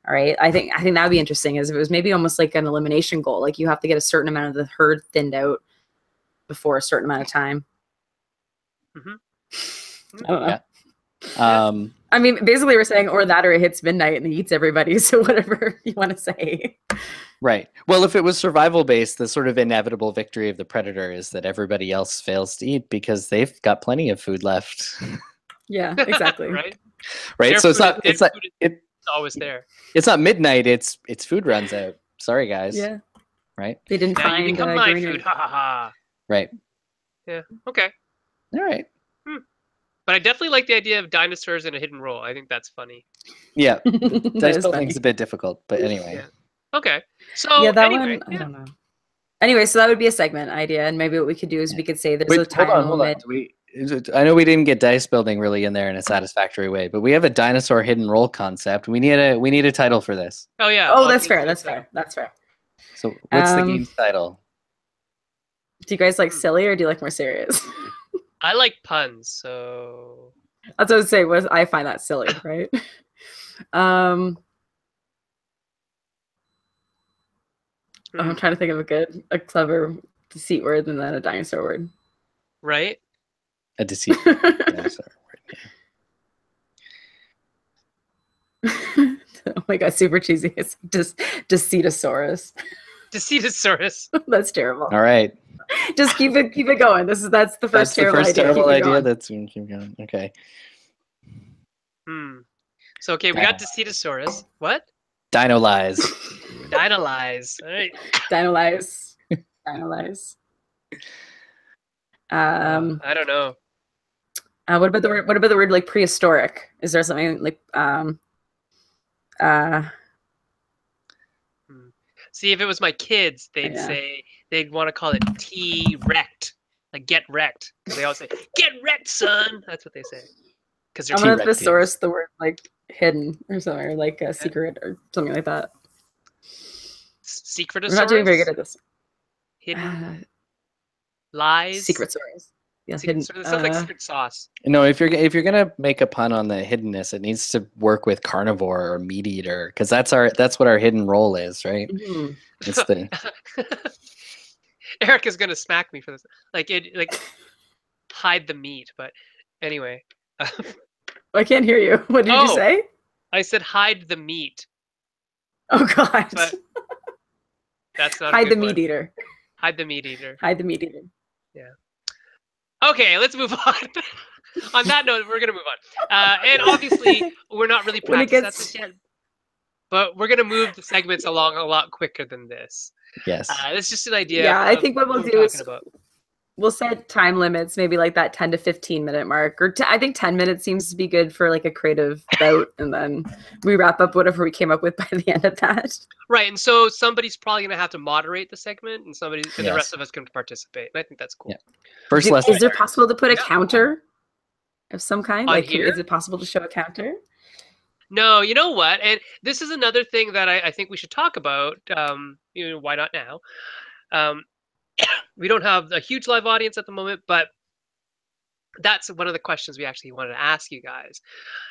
All right. I think that would be interesting is if it was maybe almost like an elimination goal. Like you have to get a certain amount of the herd thinned out before a certain amount of time. Mm-hmm. I don't know. Yeah. I mean, basically we're saying or it hits midnight and he eats everybody. So whatever you want to say. Right. Well, if it was survival based, the sort of inevitable victory of the predator is that everybody else fails to eat because they've got plenty of food left. Yeah, exactly. Right. So it's always there. It's not midnight. It's food runs out. Sorry, guys. Yeah. Right. They didn't find you become my food. Ha ha ha. Right. Yeah. Okay. All right. But I definitely like the idea of dinosaurs in a hidden role. I think that's funny. Yeah. Dice building's a bit difficult, but anyway. Yeah. Okay. So one, I don't know. Anyway, so that would be a segment idea, and maybe what we could do is we could say there's a time limit. I know we didn't get dice building really in there in a satisfactory way, but we have a dinosaur hidden role concept. We need a title for this. Oh yeah. Oh, that's fair. That's fair. That's fair. So what's the game's title? Do you guys like silly or do you like more serious? I like puns, so that's what I would say. I find that silly, right? I'm trying to think of a clever deceit word and then a dinosaur word. Right? A deceit dinosaur word. Oh my god, super cheesy. It's just Decetosaurus. Decetosaurus. That's terrible. All right. Just keep it going. That's the first terrible idea. That's keep going. Okay. So we got Decetosaurus. What? Dino lies. Dino lies. All right. Dino lies. Dino lies. I don't know. What about the word like prehistoric? Is there something like See, if it was my kids, they'd say they'd want to call it T-wrecked, like get wrecked. They always say, "Get wrecked, son." That's what they say. Because I'm gonna thesaurus the word like hidden or something, or like a secret or something like that. Secretosaurus. We're not doing very good at this. Hidden lies. Secretosaurus. Yeah, hidden. It sounds like secret sauce. No, if you're gonna make a pun on the hiddenness, it needs to work with carnivore or meat eater, because that's what our hidden role is, right? Mm-hmm. It's the Eric is gonna smack me for this. Like hide the meat, but anyway. I can't hear you. What did you say? I said hide the meat. Oh god. But that's not hide the meat eater. Hide the meat eater. Hide the meat eater. Yeah. Okay, let's move on. On that note, we're going to move on. And obviously, we're not really practicing at this yet. But we're going to move the segments along a lot quicker than this. Yes. It's just an idea. Yeah, I think what we'll do is about. We'll set time limits, maybe like that 10 to 15 minute mark. Or I think 10 minutes seems to be good for like a creative bout. And then we wrap up whatever we came up with by the end of that. Right. And so somebody's probably going to have to moderate the segment and the rest of us can participate. And I think that's cool. Yeah. First lesson. Is it possible to put a counter of some kind? On like, here? Is it possible to show a counter? No, you know what? And this is another thing that I think we should talk about. Why not now? We don't have a huge live audience at the moment, but that's one of the questions we actually wanted to ask you guys.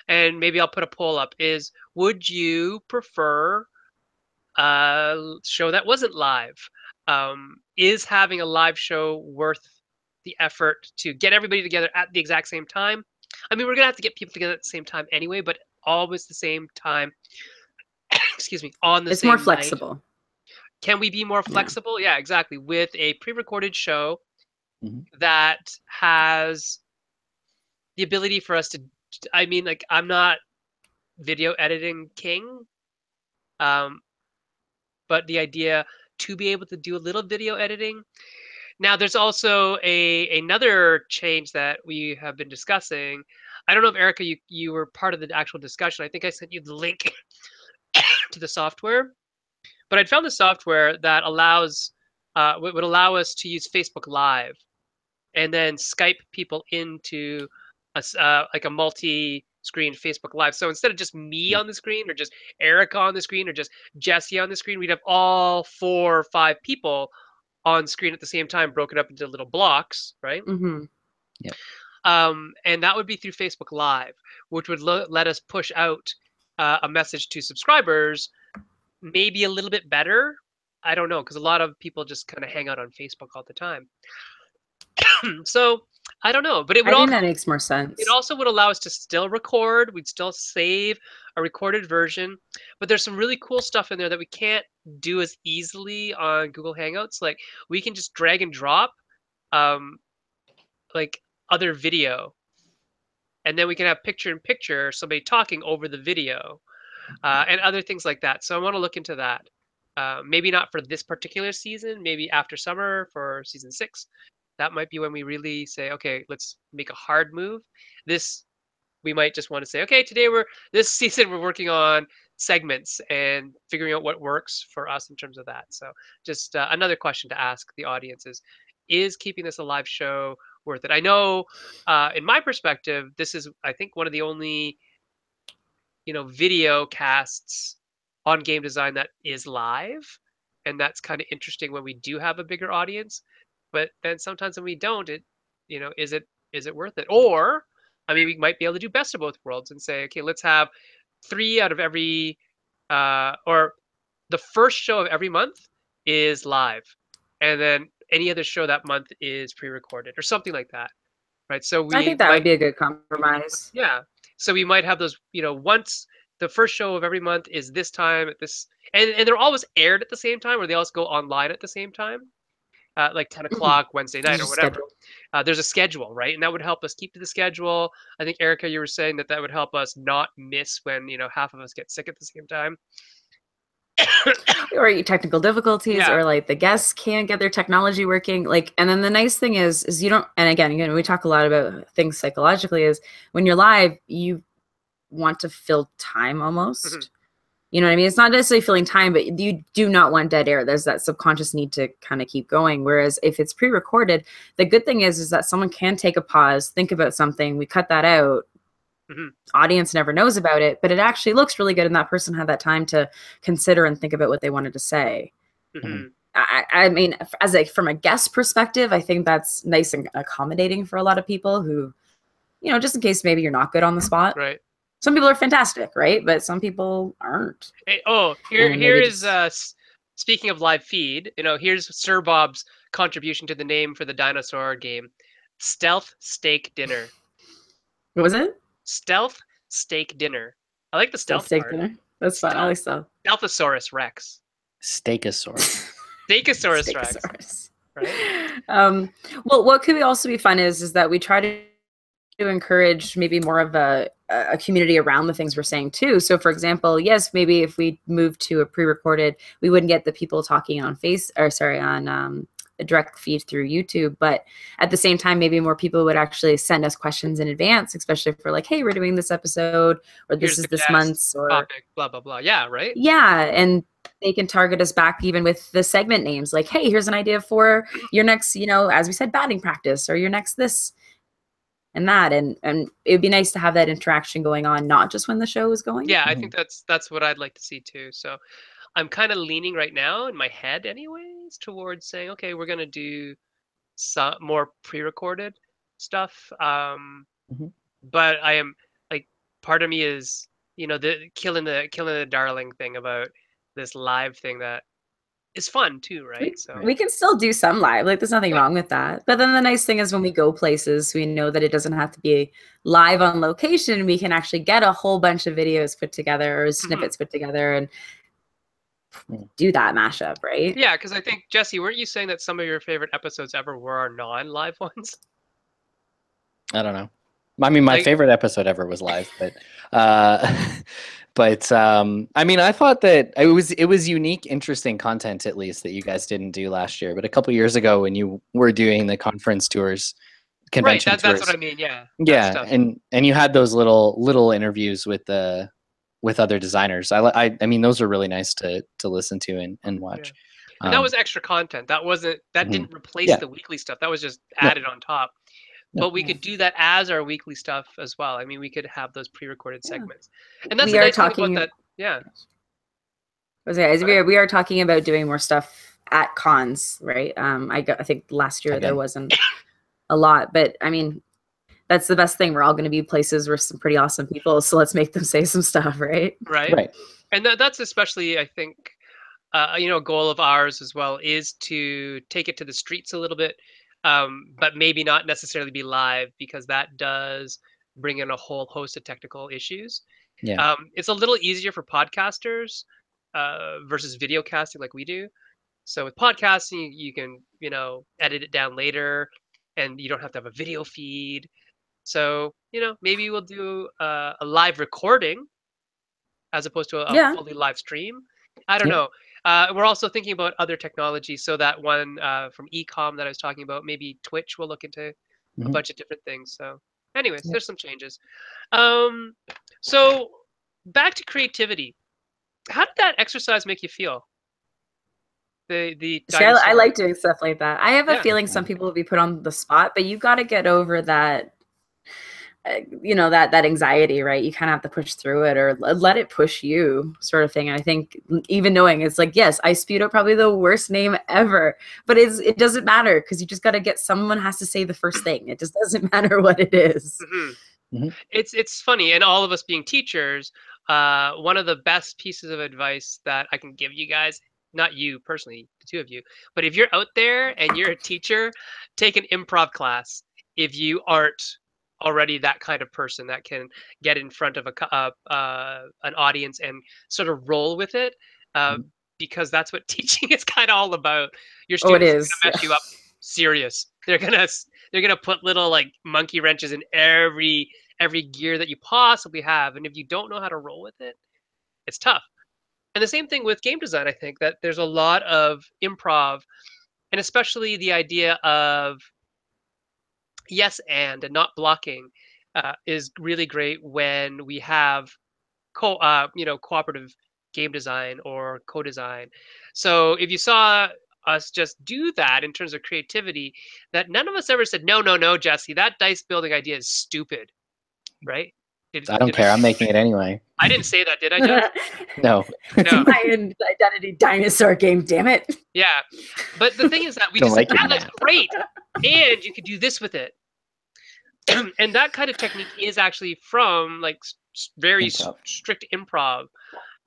And maybe I'll put a poll up is, would you prefer a show that wasn't live? Is having a live show worth the effort to get everybody together at the exact same time? I mean, we're gonna have to get people together at the same time anyway, but always the same time. Excuse me, on the It's more same night. flexible. Can we be more flexible? Yeah, exactly. With a pre-recorded show that has the ability for us to, I mean, like, I'm not video editing king, but the idea to be able to do a little video editing. Now, there's also another change that we have been discussing. I don't know if Erica, you were part of the actual discussion. I think I sent you the link to the software, but I'd found the software that allows would allow us to use Facebook Live and then Skype people into like a multi-screen Facebook Live. So instead of just me on the screen, or just Erica on the screen, or just Jessey on the screen, we'd have all 4 or 5 people on screen at the same time, broken up into little blocks, right? Mm-hmm. Yep. And that would be through Facebook Live, which would let us push out a message to subscribers, maybe a little bit better. I don't know, because a lot of people just kind of hang out on Facebook all the time. So I don't know, but I think that makes more sense. It also would allow us to still record. We'd still save a recorded version, but there's some really cool stuff in there that we can't do as easily on Google Hangouts. Like, we can just drag and drop like other video, and then we can have picture in picture, somebody talking over the video, and other things like that. So I want to look into that. Maybe not for this particular season, maybe after summer for season 6. That might be when we really say, okay, let's make a hard move. We might just want to say, okay, this season we're working on segments and figuring out what works for us in terms of that. So just another question to ask the audience is keeping this a live show worth it? I know, in my perspective, this is, I think, one of the only, video casts on game design that is live. And that's kind of interesting when we do have a bigger audience. But then sometimes when we don't, is it worth it? Or, I mean, we might be able to do best of both worlds and say, okay, let's have 3 out of every, or the first show of every month is live, and then any other show that month is pre-recorded or something like that, right? So I think that would be a good compromise. Yeah. So we might have those, once the first show of every month is this time at this, and they're always aired at the same time, or they also go online at the same time. Like 10 o'clock Wednesday night or whatever. There's a schedule, right? And that would help us keep to the schedule. I think, Erica, you were saying that would help us not miss when, half of us get sick at the same time. Or technical difficulties, or like the guests can't get their technology working. Like, and then the nice thing is you don't, and again, we talk a lot about things psychologically, is when you're live, you want to fill time almost. Mm-hmm. You know what I mean? It's not necessarily filling time, but you do not want dead air. There's that subconscious need to kind of keep going. Whereas if it's pre-recorded, the good thing is that someone can take a pause, think about something. We cut that out. Mm-hmm. Audience never knows about it, but it actually looks really good. And that person had that time to consider and think about what they wanted to say. Mm-hmm. I mean, from a guest perspective, I think that's nice and accommodating for a lot of people who, just in case maybe you're not good on the spot. Right. Some people are fantastic, right? But some people aren't. Hey, here is speaking of live feed. Here's Sir Bob's contribution to the name for the dinosaur game: Stealth Steak Dinner. What was it? Stealth Steak Dinner. I like the stealth steak part. Dinner. That's fun. I like stealth. Stealthosaurus Rex. Steakosaurus. Steakosaurus Rex. Right. Well, what could also be fun is that we try to encourage maybe more of a community around the things we're saying too. So for example, yes, maybe if we move to a pre-recorded, we wouldn't get the people talking on a direct feed through YouTube, but at the same time, maybe more people would actually send us questions in advance, especially if we're like, hey, we're doing this episode, or this is this month's or topic, blah, blah, blah. Yeah. Right. Yeah. And they can target us back even with the segment names. Like, hey, here's an idea for your next, as we said, batting practice, or your next this and that, and it would be nice to have that interaction going on, not just when the show is going. Yeah, I think that's what I'd like to see too. So I'm kind of leaning right now in my head anyways towards saying, okay, we're going to do some more pre-recorded. stuff. Mhm. But I am like, part of me is, the killing the darling thing about this live thing that is fun too, right? So We can still do some live. Like, there's nothing yeah. wrong with that. But then the nice thing is when we go places, we know that it doesn't have to be live on location. We can actually get a whole bunch of videos put together or snippets put together and do that mashup, right? Yeah, because I think, Jessey, weren't you saying that some of your favorite episodes ever were our non-live ones? I don't know. I mean, my Like, favorite episode ever was live, but I mean, I thought that it was unique, interesting content, at least, that you guys didn't do last year. But a couple years ago, when you were doing the conference tours, right, convention that's what tours, I mean. Yeah, that yeah, stuff. and you had those little interviews with other designers. I mean, those are really nice to listen to and Yeah. watch. And that was extra content. That Mhm. didn't replace Yeah, the weekly stuff. That was just no, added on top. no, But we could do that as our weekly stuff as well. I mean, we could have those pre-recorded Yeah. segments. And that's the We are nice thing about talking. that. Yeah. We are talking about doing more stuff at cons, right? I think last year there again, wasn't a lot, but I mean, that's the best thing. We're all going to be places where some pretty awesome people, so let's make them say some stuff, right? Right. right. And that's especially, I think, a goal of ours as well is to take it to the streets a little bit, but maybe not necessarily be live, because that does bring in a whole host of technical issues. Yeah. It's a little easier for podcasters versus video casting like we do. So with podcasting, you can, edit it down later, and you don't have to have a video feed. So, maybe we'll do a live recording as opposed to a Yeah. fully live stream. I don't Yep. know. We're also thinking about other technology. So that one from Ecom that I was talking about, maybe Twitch will look into a Mhm. bunch of different things. So, anyways, Yep. there's some changes. Um, so back to creativity. How did that exercise make you feel? The See, I dinosaur. like doing stuff like that. I have a Yeah. feeling some people will be put on the spot, but you got to get over that, that anxiety, right? You kind of have to push through it or let it push you, sort of thing. And I think even knowing it's like, yes, I spewed out probably the worst name ever, but it doesn't matter because you just got to get someone has to say the first thing. It just doesn't matter what it is. Mhm. It's funny, and all of us being teachers, one of the best pieces of advice that I can give you guys, not you personally, the two of you, but if you're out there and you're a teacher, take an improv class if you aren't already that kind of person that can get in front of an audience and sort of roll with it, uh, Mhm. because that's what teaching is kind of all about. Your Oh, it students are is. gonna mess you up serious. They're gonna put little like monkey wrenches in every gear that you possibly have, and if you don't know how to roll with it, it's tough. And the same thing with game design. I think that there's a lot of improv, and especially the idea of yes and not blocking is really great when we have cooperative game design or co-design. So if you saw us just do that in terms of creativity, that none of us ever said no, no, no, Jessey, that dice building idea is stupid, right? did, I don't did I care. I'm making it anyway. I didn't say that, did I, Jess? No, It's No. my identity dinosaur game, damn it. Yeah. But the thing is that we don't just said, like it, yeah, that's Matt. great. And you could do this with it. And that kind of technique is actually from like very Improv. strict improv.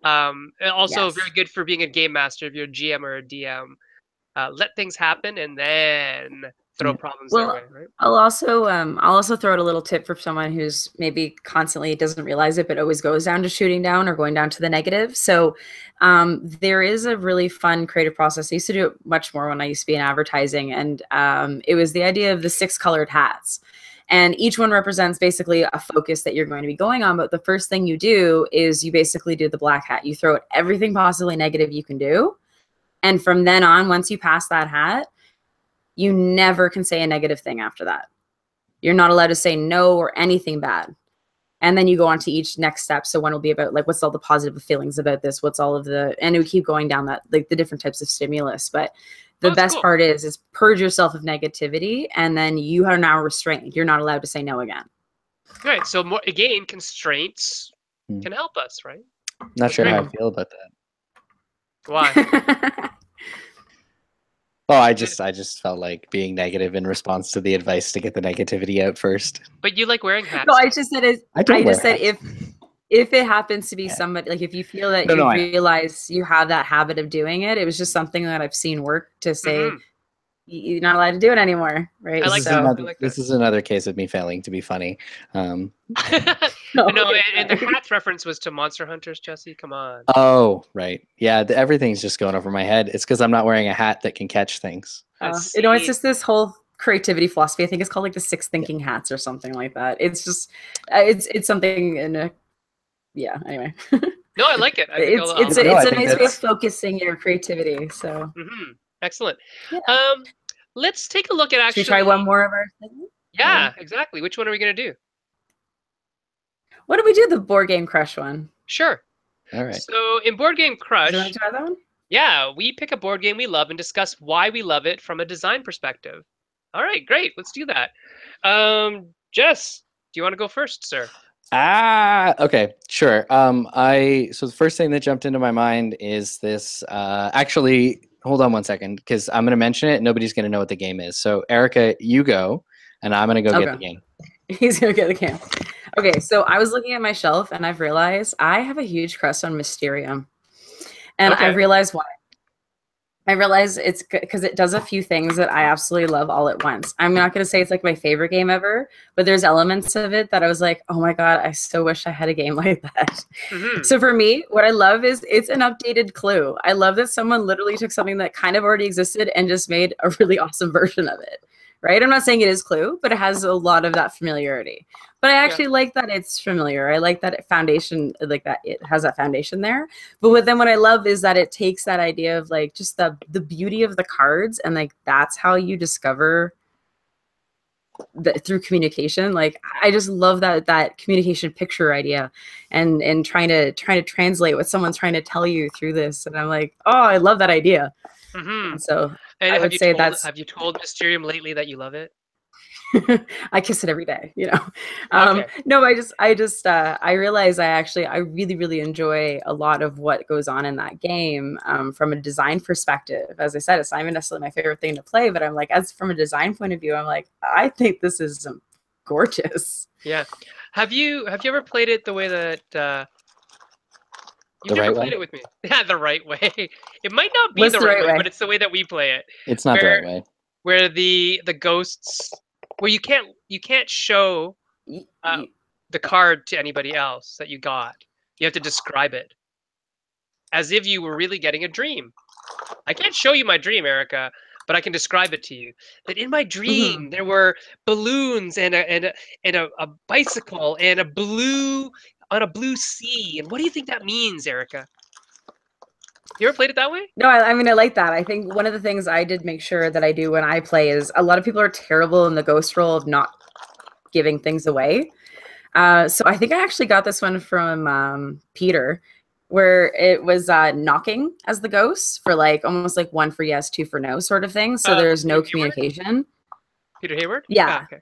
And also Yes. very good for being a game master if you're a GM or a DM. Let things happen and then throw Yeah. problems their way, Well, right? I'll also throw out a little tip for someone who's maybe constantly doesn't realize it, but always goes down to shooting down or going down to the negative. So there is a really fun creative process. I used to do it much more when I used to be in advertising, and it was the idea of the 6 colored hats. And each one represents basically a focus that you're going to be going on. But the first thing you do is you basically do the black hat. You throw out everything possibly negative you can do. And from then on, once you pass that hat, you never can say a negative thing after that. You're not allowed to say no or anything bad. And then you go on to each next step. So one will be about like, what's all the positive feelings about this? What's all of and we keep going down that, like the different types of stimulus. But the That's best cool. part is purge yourself of negativity. And then you are now restrained. You're not allowed to say no again. Right. So more again, constraints Hmm. can help us, right? Not sure how I great. feel about that. Why? Oh, I just felt like being negative in response to the advice to get the negativity out first. But you like wearing hats. No, I just said I just said hats. if it happens to be somebody, like if you feel that you realize you have that habit of doing it, it was just something that I've seen work to say you're not allowed to do it anymore, right? This is another case of me failing to be funny. No, and the hats reference was to Monster Hunters, Jesse. Come on. Oh, right. Yeah, everything's just going over my head. It's because I'm not wearing a hat that can catch things. It's just this whole creativity philosophy. I think it's called like the 6 thinking hats or something like that. It's just, it's something in a, anyway. No, I like it. It's a nice way of focusing your creativity. So excellent. Let's take a look at actually. Should we try one more of our things? Yeah, exactly. Which one are we going to do? What do we do? The Board Game Crush one. Sure. All right. So in Board Game Crush, do you want to try that one? Yeah, we pick a board game we love and discuss why we love it from a design perspective. All right, great. Let's do that. Jess, do you want to go first, sir? Okay, sure. So the first thing that jumped into my mind is this. Actually, hold on one second, because I'm going to mention it. And nobody's going to know what the game is. So Erica, you go, and I'm going to go get the game. He's going to get the game. Okay, so I was looking at my shelf, and I've realized I have a huge crush on Mysterium. And I realized why. I realize it's because it does a few things that I absolutely love all at once. I'm not going to say it's like my favorite game ever, but there's elements of it that I was like, oh my God, I so wish I had a game like that. So for me, what I love is it's an updated Clue. I love that someone literally took something that kind of already existed and just made a really awesome version of it. Right? I'm not saying it is Clue, but it has a lot of that familiarity. But I actually like that it's familiar. I like that foundation, like that it has that foundation there. But then what I love is that it takes that idea of like just the beauty of the cards, and like that's how you discover through communication. Like I just love that communication picture idea, and trying to translate what someone's trying to tell you through this. And I'm like, oh, I love that idea. And so and have you told Mysterium lately that you love it? I kiss it every day, you know. No, I realize I really, really enjoy a lot of what goes on in that game from a design perspective. As I said, it's not even necessarily my favorite thing to play, but I'm like, as from a design point of view, I'm like, I think this is gorgeous. Yeah. Have you ever played it the way that you've never played it with me? Yeah, the right way. It might not be the right way, but it's the way that we play it. It's not the right way. Where the ghosts, where you can't show the card to anybody else that you got. You have to describe it as if you were really getting a dream. I can't show you my dream, Erica, but I can describe it to you. That in my dream there were balloons and a bicycle and a blue sea. And what do you think that means, Erica? You ever played it that way? No, I mean, I like that. I think one of the things I did make sure that I do when I play is a lot of people are terrible in the ghost role of not giving things away. So I think I actually got this one from Peter, where it was knocking as the ghost for like almost like 1 for yes, 2 for no sort of thing. So there's no communication. Peter Hayward? Yeah. Okay.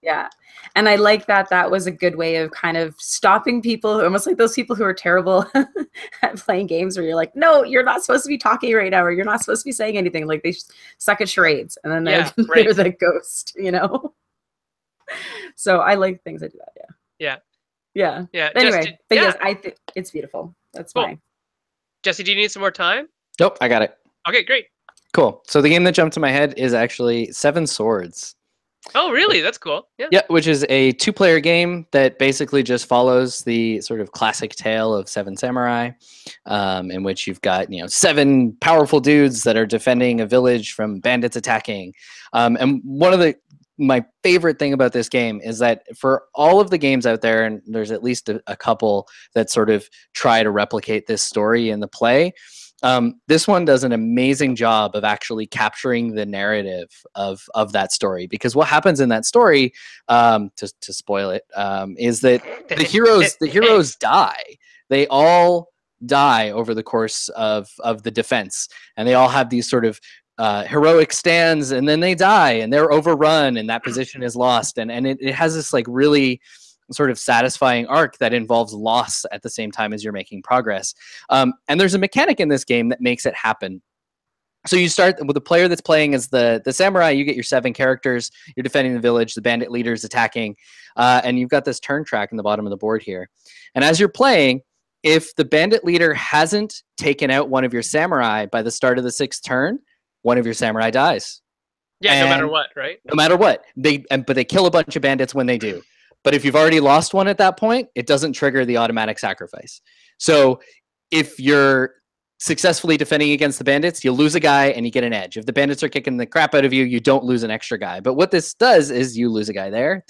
Yeah. And I like that was a good way of kind of stopping people, almost like those people who are terrible at playing games where you're like, no, you're not supposed to be talking right now, or you're not supposed to be saying anything. Like they suck at charades, and then they're the ghost, you know? So I like things that do that. Yeah. But anyway, yes, I think it's beautiful. That's fine. Jesse, do you need some more time? Nope, I got it. Okay, great. Cool. So the game that jumped to my head is actually Seven Swords. Oh, really? That's cool. Yeah, which is a 2-player game that basically just follows the sort of classic tale of Seven Samurai, in which you've got 7 powerful dudes that are defending a village from bandits attacking. And one of my favorite thing about this game is that for all of the games out there, and there's at least a couple that sort of try to replicate this story in the play, this one does an amazing job of actually capturing the narrative of that story, because what happens in that story, to spoil it, is that the heroes die. They all die over the course of the defense, and they all have these sort of heroic stands, and then they die and they're overrun and that position is lost, and it has this like really sort of satisfying arc that involves loss at the same time as you're making progress. And there's a mechanic in this game that makes it happen. So you start with the player that's playing as the samurai. You get your 7 characters. You're defending the village. The bandit leader's attacking, and you've got this turn track in the bottom of the board here. And as you're playing, if the bandit leader hasn't taken out one of your samurai by the start of the 6th turn, one of your samurai dies. Yeah, no matter what, right? No matter what. But they kill a bunch of bandits when they do. But if you've already lost one at that point, it doesn't trigger the automatic sacrifice. So if you're successfully defending against the bandits, you lose a guy and you get an edge. If the bandits are kicking the crap out of you, you don't lose an extra guy. But what this does is you lose a guy there,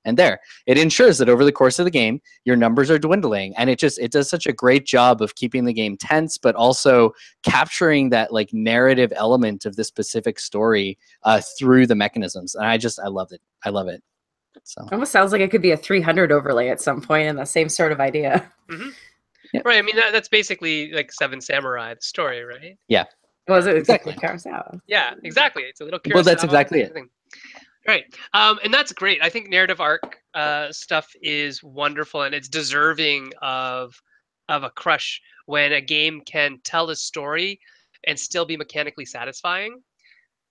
and there. It ensures that over the course of the game, your numbers are dwindling, and it does such a great job of keeping the game tense, but also capturing that like narrative element of this specific story through the mechanisms. And I love it. I love it. So almost sounds like it could be a 300 overlay at some point in the same sort of idea. Mm-hmm. Yeah. Right. I mean, that's basically like Seven Samurai, the story, right? Yeah. Was it exactly? Kurosawa. Yeah, exactly. It's a little Kurosawa. Well, that's exactly it. Right. And that's great. I think narrative arc stuff is wonderful, and it's deserving of a crush when a game can tell a story and still be mechanically satisfying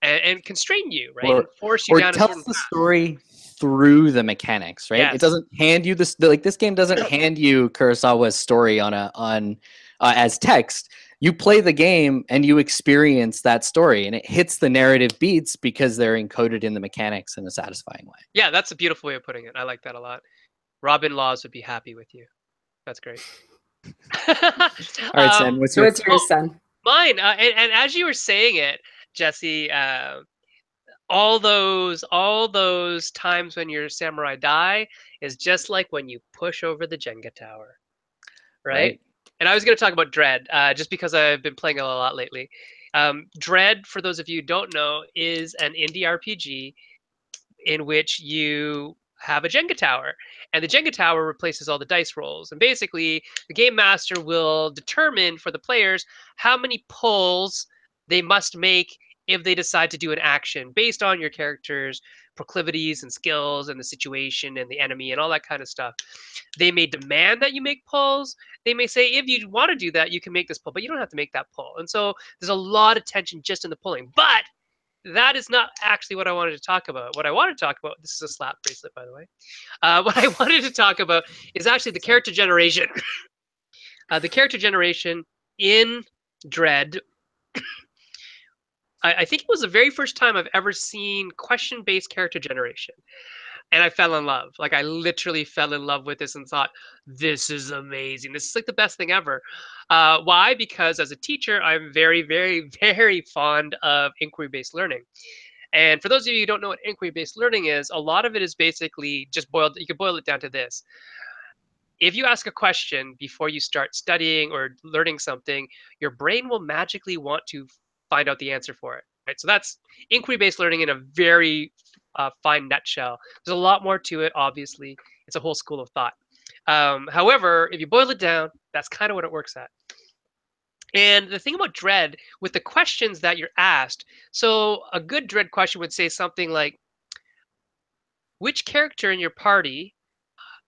and constrain you, right? Or, and force you or down a tells certain the path. story through the mechanics, right? Yes. It doesn't hand you this, like this game doesn't hand you Kurosawa's story on as text. You play the game and you experience that story, and it hits the narrative beats because they're encoded in the mechanics in a satisfying way. Yeah, that's a beautiful way of putting it. I like that a lot. Robin Laws would be happy with you. That's great. All right, Sen, what's yours, son? Mine. And as you were saying it, Jessey, all those times when your samurai die is just like when you push over the Jenga tower, right? And I was going to talk about Dread, just because I've been playing it a lot lately. Dread, for those of you who don't know, is an indie RPG in which you have a Jenga tower, and the Jenga tower replaces all the dice rolls. And basically, the game master will determine for the players how many pulls they must make if they decide to do an action based on your character's proclivities and skills and the situation and the enemy and all that kind of stuff. They may demand that you make pulls. They may say, if you want to do that, you can make this pull, but you don't have to make that pull. And so there's a lot of tension just in the pulling. But that is not actually what I wanted to talk about. What I want to talk about, this is a slap bracelet, by the way. What I wanted to talk about is actually the character generation. The character generation in Dread. I think it was the very first time I've ever seen question-based character generation. And I fell in love. Like, I literally fell in love with this and thought, this is amazing. This is like the best thing ever. Why? Because as a teacher, I'm very, very, very fond of inquiry-based learning. And for those of you who don't know what inquiry-based learning is, a lot of it is basically just you can boil it down to this. If you ask a question before you start studying or learning something, your brain will magically want to find out the answer for it. Right? So that's inquiry-based learning in a very fine nutshell. There's a lot more to it, obviously. It's a whole school of thought. However, if you boil it down, that's kind of what it works at. And the thing about Dread, with the questions that you're asked, so a good Dread question would say something like, which character in your party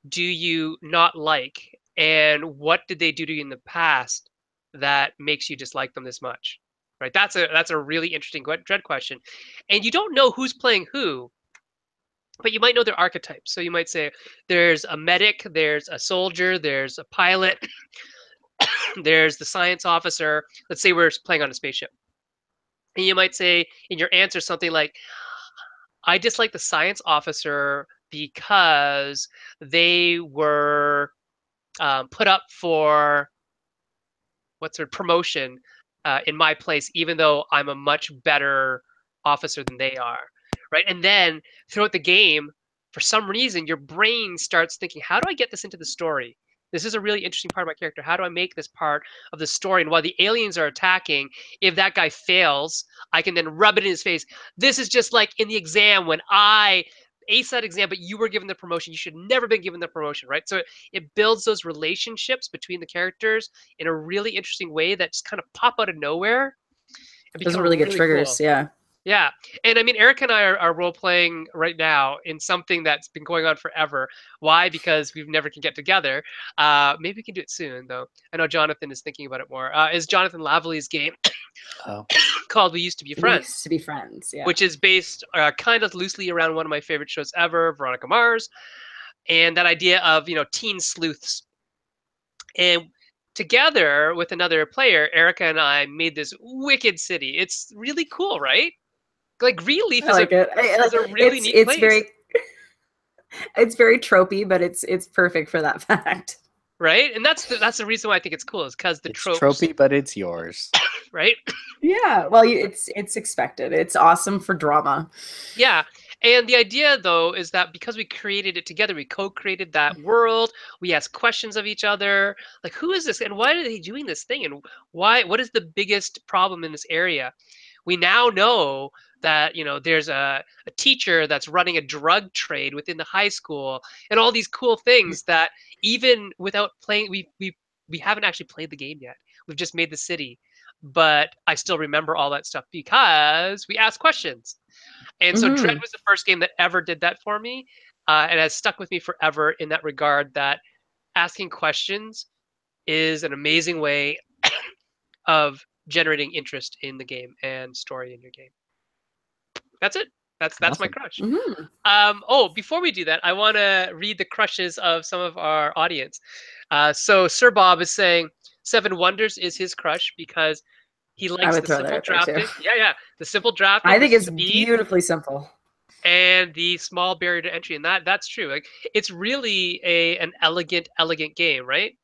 do you not like? And what did they do to you in the past that makes you dislike them this much? Right? That's a really interesting Dread question. And you don't know who's playing who, but you might know their archetypes. So you might say there's a medic, there's a soldier, there's a pilot, there's the science officer. Let's say we're playing on a spaceship. And you might say in your answer something like, I dislike the science officer because they were put up for promotion in my place, even though I'm a much better officer than they are. Right. And then throughout the game, for some reason, your brain starts thinking, how do I get this into the story? This is a really interesting part of my character. How do I make this part of the story? And while the aliens are attacking, if that guy fails, I can then rub it in his face. This is just like in the exam when I aced that exam, but you were given the promotion. You should never been given the promotion, right? So it builds those relationships between the characters in a really interesting way that just kind of pop out of nowhere. Those are really good triggers, cool. yeah. Yeah, and I mean, Eric and I are role playing right now in something that's been going on forever. Why? Because we've never can get together. Maybe we can do it soon, though. I know Jonathan is thinking about it more. Is Jonathan Lavalley's game Oh, called "We Used to Be We Friends," used to be friends. Yeah. which is based kind of loosely around one of my favorite shows ever, Veronica Mars, and that idea of teen sleuths. And together with another player, Erica and I made this wicked city. It's really cool, right? Like Greenleaf I like it. is a really neat It's place, it's very tropey, but it's perfect for that fact. right? And that's the reason why I think it's cool is because the it's tropes, tropey, but it's yours. right? Yeah. Well, it's expected. It's awesome for drama. Yeah. And the idea though is that because we created it together, we co-created that world, we asked questions of each other, like who is this and why are they doing this thing and what is the biggest problem in this area? We now know that there's a teacher that's running a drug trade within the high school and all these cool things that even without playing we haven't actually played the game yet. We've just made the city, but I still remember all that stuff because we asked questions. And so Dread Hmm. was the first game that ever did that for me, and has stuck with me forever in that regard, that asking questions is an amazing way of generating interest in the game and story in your game. That's it. That's my Awesome. crush. Hmm. Oh, before we do that, I want to read the crushes of some of our audience. So Sir Bob is saying Seven Wonders is his crush because he I likes would the throw that simple out there too. drafting. Yeah, yeah, the simple drafting, I the think it's speed, beautifully simple. and the small barrier to entry. And that's true. Like it's really an elegant game, right?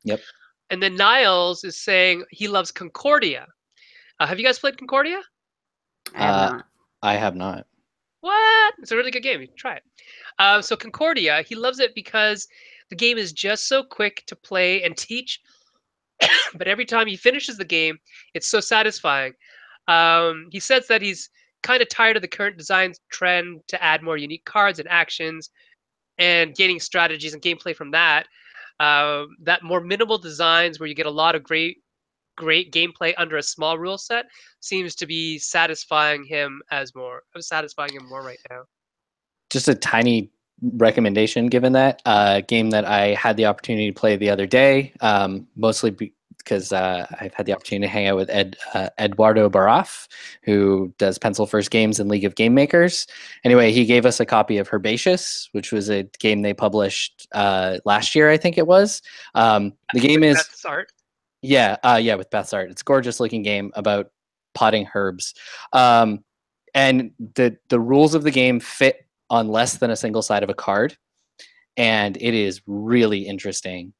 Yep. And then Niles is saying he loves Concordia. Have you guys played Concordia? I have Uh, not. I have not. What? It's a really good game. You can try it. So Concordia, he loves it because the game is just so quick to play and teach. But every time he finishes the game, it's so satisfying. He says that he's kind of tired of the current design trend to add more unique cards and actions and gaining strategies and gameplay from that. That more minimal designs where you get a lot of great gameplay under a small rule set seems to be satisfying him more right now. Just a tiny recommendation given that game that I had the opportunity to play the other day, mostly because I've had the opportunity to hang out with Eduardo Baraf, who does Pencil First Games and League of Game Makers. Anyway, he gave us a copy of Herbaceous, which was a game they published last year, I think it was. The game is That's art. yeah, with Beth's art. It's a gorgeous looking game about potting herbs. And the rules of the game fit on less than a single side of a card, and it is really interesting.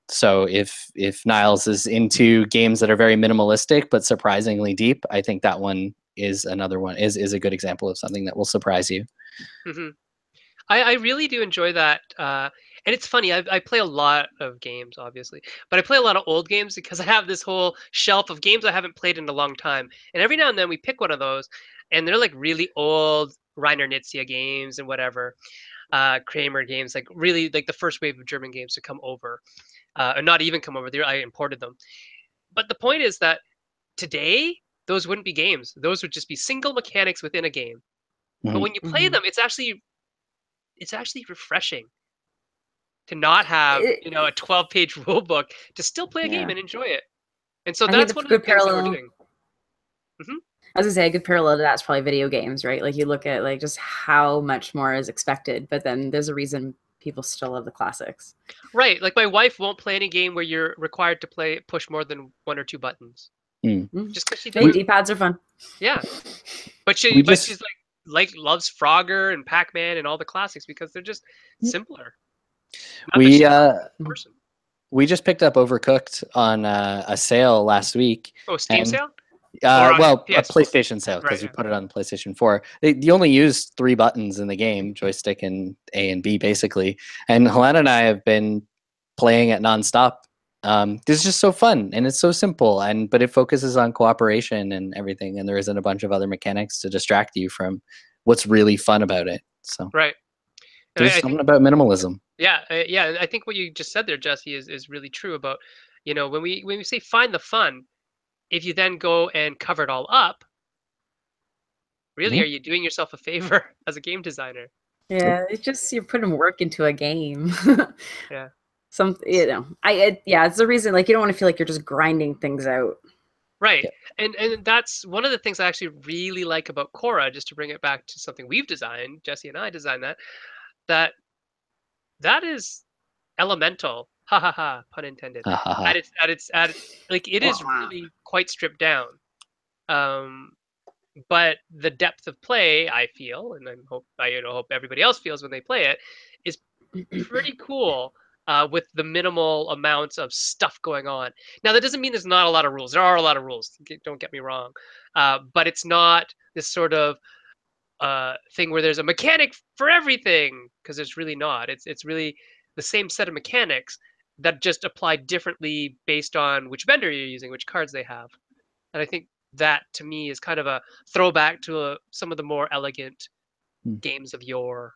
So if Niles is into games that are very minimalistic but surprisingly deep, I think that one is another one is a good example of something that will surprise you. Hmm. I really do enjoy that. And it's funny, I play a lot of games, obviously, but I play a lot of old games because I have this whole shelf of games I haven't played in a long time. And every now and then we pick one of those, and they're like really old Reiner Knizia games and whatever, Kramer games, like really like the first wave of German games to come over, or not even come over. I imported them. But the point is that today, those wouldn't be games. Those would just be single mechanics within a game. But Mhm. when you play Hmm. them, it's actually refreshing to not have It, a 12-page rule book to still play a game yeah. and enjoy it. And so I think that's the one of the good things that we're parallel. doing. Hmm. I was gonna say a good parallel to that's probably video games, right? Like you look at like just how much more is expected, but then there's a reason people still love the classics. Right, like my wife won't play any game where you're required to push more than one or two buttons, Mm. Mm. just because she Hey, doesn't. We D-pads are fun. Yeah, we but just she's like loves Frogger and Pac-Man and all the classics because they're just simpler. Not that we she's uh not a person. we just picked up Overcooked on a sale last week, Oh, Steam and sale or on well, a PS4? PlayStation sale Right. because we Yeah. put it on PlayStation 4. You only use three buttons in the game, joystick and A and B, basically. And Helena and I have been playing it nonstop. This is just so fun, and it's so simple, but it focuses on cooperation and everything, and there isn't a bunch of other mechanics to distract you from what's really fun about it. So Right. And there's I something think about minimalism. yeah, yeah. And I think what you just said there, Jesse, is really true about when we say find the fun, if you then go and cover it all up, really, are you doing yourself a favor as a game designer? Yeah, it's just you're putting work into a game. Yeah. Yeah, it's the reason, like, you don't want to feel like you're just grinding things out. Right. And that's one of the things I actually really like about Cora, just to bring it back to something we've designed, Jessey and I designed that that is elemental. Ha ha ha, pun intended. Ha ha ha. At like it is really quite stripped down. Um but the depth of play, I feel, and I hope everybody else feels when they play it, is pretty cool with the minimal amounts of stuff going on. Now, that doesn't mean there's not a lot of rules. There are a lot of rules. Don't get me wrong, but it's not this sort of thing where there's a mechanic for everything, because it's really not. It's really the same set of mechanics that just apply differently based on which vendor you're using, which cards they have. And I think that to me is kind of a throwback to some of the more elegant games of yore.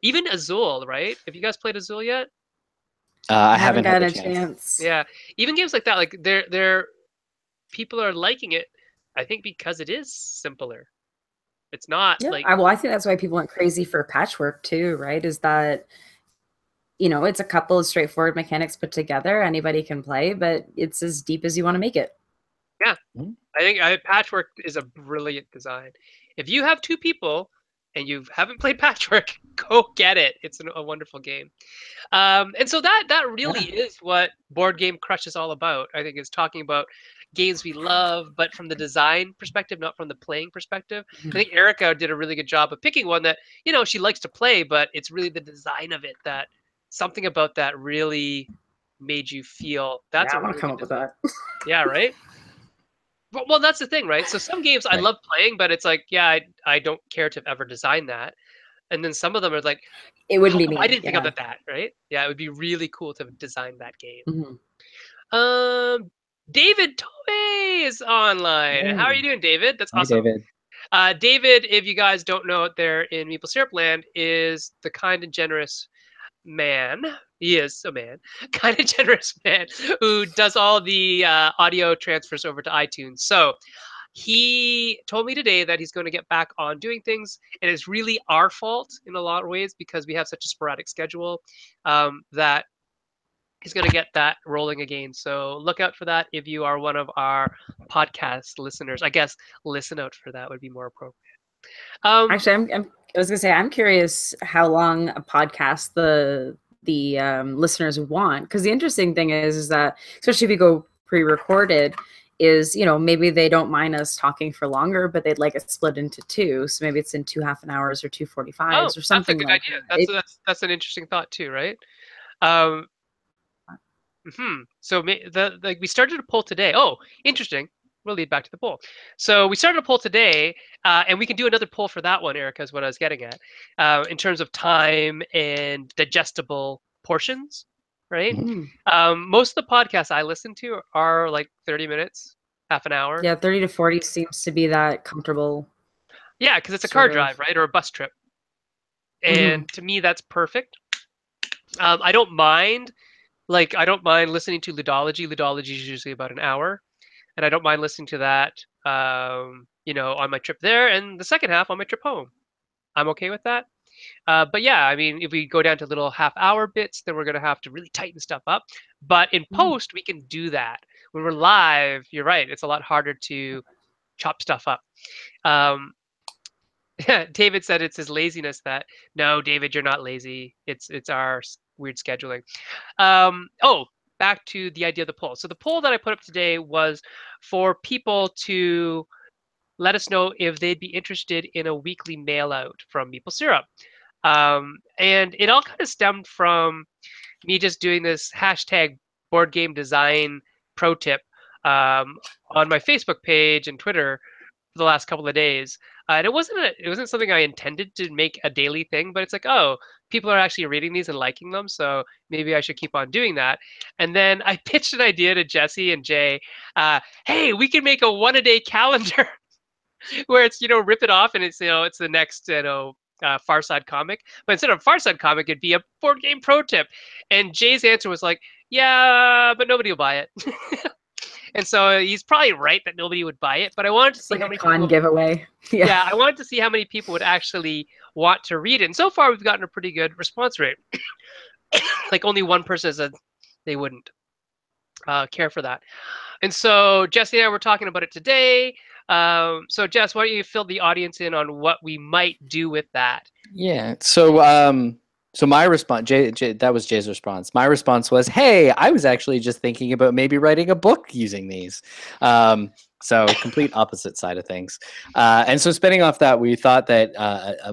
Even Azul, right? Have you guys played Azul yet? I haven't had gotten the a chance. Yeah, even games like that, like they're people are liking it. I think because it is simpler. It's not Yeah, like well, I think that's why people went crazy for Patchwork too, right? Is that, it's a couple of straightforward mechanics put together. Anybody can play, but it's as deep as you want to make it. yeah. I think Patchwork is a brilliant design. If you have two people and you haven't played Patchwork, go get it. It's a wonderful game. And so that really is what Board Game Crush is all about. I think is talking about games we love, but from the design perspective, not from the playing perspective. I think Erica did a really good job of picking one that she likes to play, but it's really the design of it that something about that really made you feel that's Yeah, a I want to really come good up with design. that. Yeah, right. Well, that's the thing, right? So some games I Right. love playing, but it's like, yeah, I don't care to ever design that. And then some of them are like, It wouldn't how be come I me. didn't think Yeah. of that, right? Yeah, it would be really cool to design that game. Mhm. David Toy is online. How are Hey. you doing, David? That's Hi, awesome. David. David, if you guys don't know it there in Meeple Syrup Land, is the kind and generous man. He is a man, kind of generous man who does all the audio transfers over to iTunes. So he told me today that he's going to get back on doing things, and it's really our fault in a lot of ways because we have such a sporadic schedule that he's going to get that rolling again. So look out for that if you are one of our podcast listeners. I guess listen out for that would be more appropriate. Actually, I was gonna say, I'm curious how long a podcast the listeners want, because the interesting thing is that, especially if you go pre-recorded, is maybe they don't mind us talking for longer, but they'd like it split into two, so maybe it's in 2 half-an-hours or 2 45s or That's a something good like idea. that. That's an interesting thought too, right? Um, So like we started a poll today. Oh, interesting. We'll lead back to the poll. So we started a poll today, and we can do another poll for that one, Erica, is what I was getting at, in terms of time and digestible portions, right? Most of the podcasts I listen to are like 30 minutes, half an hour. Yeah, 30 to 40 seems to be that comfortable. Yeah, because it's a car Sort of. drive, right, or a bus trip. Mhm. And to me, that's perfect. I don't mind. Like, I don't mind listening to Ludology. Ludology is usually about an hour, and I don't mind listening to that, on my trip there, and the second half on my trip home. I'm okay with that. But yeah, I mean, if we go down to little half-hour bits, then we're gonna have to really tighten stuff up. But in post, we can do that. When we're live, you're right; it's a lot harder to chop stuff up. Um, David said it's his laziness that. No, David, you're not lazy. It's our weird scheduling. Oh, back to the idea of the poll. So the poll that I put up today was for people to let us know if they'd be interested in a weekly mail out from Meeple Syrup. And it all kind of stemmed from me just doing this hashtag board game design pro tip on my Facebook page and Twitter for the last couple of days. And it wasn't something I intended to make a daily thing, but it's like, oh, people are actually reading these and liking them, so maybe I should keep on doing that. And then I pitched an idea to Jessey and Jay. Hey, we can make a one-a-day calendar where it's rip it off and it's the next Far Side comic, but instead of Far Side comic, it'd be a board game pro tip. And Jay's answer was like, yeah, but nobody will buy it. And so he's probably right that nobody would buy it, but I wanted to It's see like how a many con people. giveaway. Yeah, I wanted to see how many people would actually want to read it. And so far, we've gotten a pretty good response rate. Like only one person said they wouldn't care for that. And so Jessey and I were talking about it today. So Jess, why don't you fill the audience in on what we might do with that? Yeah. So my response, that was Jay's response. My response was, "Hey, I was actually just thinking about maybe writing a book using these." So complete opposite side of things. And so spinning off that, we thought that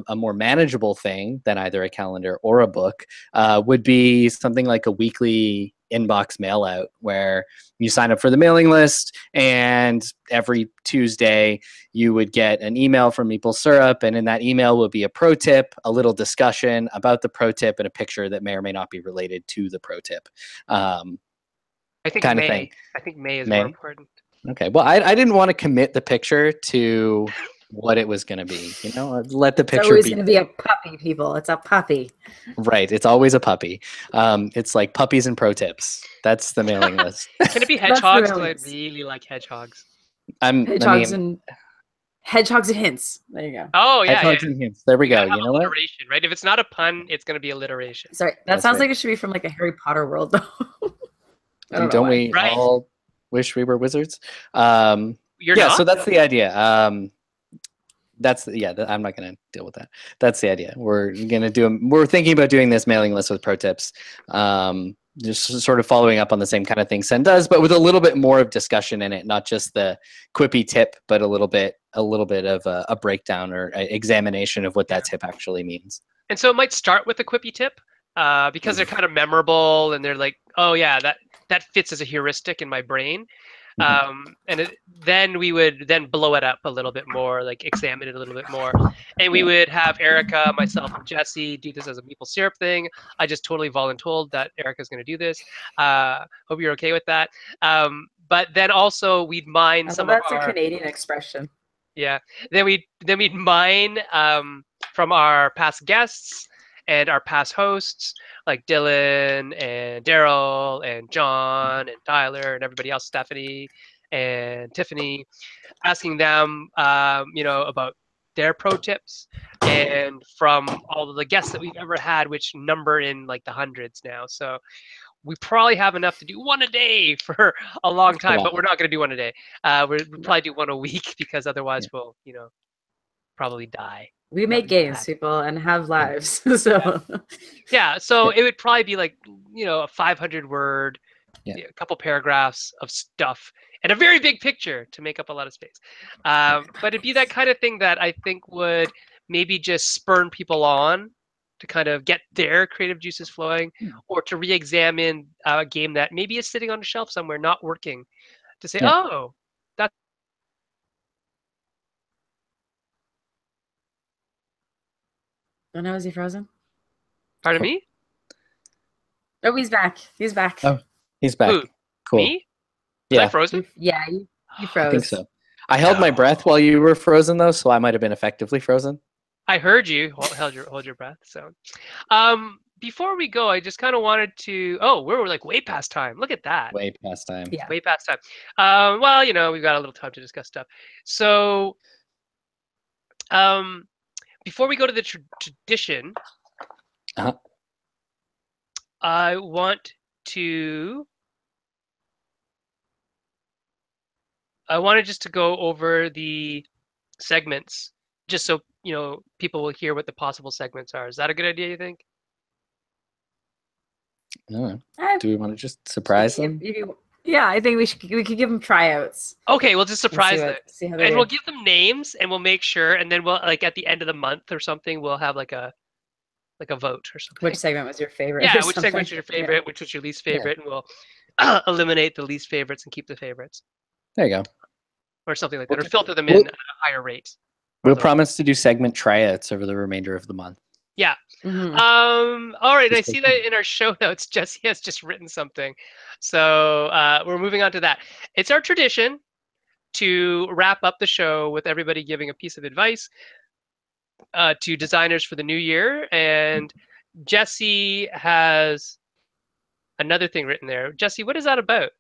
a more manageable thing than either a calendar or a book would be something like a weekly inbox mail out where you sign up for the mailing list, and every Tuesday you would get an email from Meeple Syrup, and in that email would be a pro tip, a little discussion about the pro tip, and a picture that may or may not be related to the pro tip. I think Kind of May. thing. I think May is more May? important. Okay. Well, I didn't want to commit the picture to what it was going to be. You know, let the It's picture always be. going to be a puppy, people. It's a puppy. Right. It's always a puppy. It's like puppies and pro tips. That's the mailing list. Can it be That's the hedgehogs? Because I realness. really like hedgehogs. Hedgehogs and hints. There you go. Oh yeah, hedgehogs yeah. and hints. There we You go. gotta have You know what? alliteration, right? If it's not a pun, it's gonna be alliteration. Sorry, that That's sounds right. like it should be from like a Harry Potter world, though. I don't know Don't why. we Right. all wish we were wizards? You're Yeah. not? So that's the idea. I'm not going to deal with that. That's the idea. We're thinking about doing this mailing list with pro tips. Just sort of following up on the same kind of thing Sen does, but with a little bit more of discussion in it, not just the quippy tip, but a little bit of a breakdown or a examination of what that tip actually means. And so it might start with a quippy tip because they're kind of memorable and they're like, oh yeah, that fits as a heuristic in my brain. Then we would then blow it up a little bit more, like examine it a little bit more. And we would have Erica, myself, and Jessey do this as a Meeple Syrup thing. I just totally voluntold that Erica's going to do this. Hope you're okay with that. But then also we'd mine I some love of that's a our... Canadian expression. Yeah. Then we'd mine from our past guests and our past hosts, like Dylan and Daryl and John and Tyler and everybody else, Stephanie and Tiffany, asking them, about their pro tips, and from all of the guests that we've ever had, which number in like the hundreds now. So we probably have enough to do one a day for a long time, but we're not going to do one a day. We'll probably do one a week because otherwise we'll, probably die. We make games, people, and have lives. So So it would probably be like, a 500 word, a couple paragraphs of stuff and a very big picture to make up a lot of space. But it'd be that kind of thing that I think would maybe just spurn people on to kind of get their creative juices flowing, or to re-examine a game that maybe is sitting on a shelf somewhere, not working, to say, oh, that's... Oh no, is he frozen? Pardon me? Oh, he's back. He's back. Oh, he's back. Who? Cool. Me? Was I frozen? Yeah, you froze. I think so. I held my breath while you were frozen, though, so I might have been effectively frozen. I heard you. Hold your breath. So, before we go, I just kind of wanted to... Oh, we're like way past time. Look at that. Way past time. Yeah. Way past time. Well, we've got a little time to discuss stuff. So, before we go to the tradition, I wanted just to go over the segments, just so people will hear what the possible segments are. Is that a good idea, you think? No. Do we want to just surprise them? Yeah, I think we could give them tryouts. Okay, we'll just surprise them, and we'll give them names, and we'll make sure, and then we'll, like, at the end of the month or something, we'll have like a vote or something. Which segment was your favorite? Yeah, which segment was your favorite? Which was your least favorite? And we'll eliminate the least favorites and keep the favorites. There you go. Or something like that, or filter them in at a higher rate. We'll promise to do segment tryouts over the remainder of the month. Yeah. All right. I see that in our show notes, Jessey has just written something. So we're moving on to that. It's our tradition to wrap up the show with everybody giving a piece of advice to designers for the new year. And Jessey has another thing written there. Jessey, what is that about?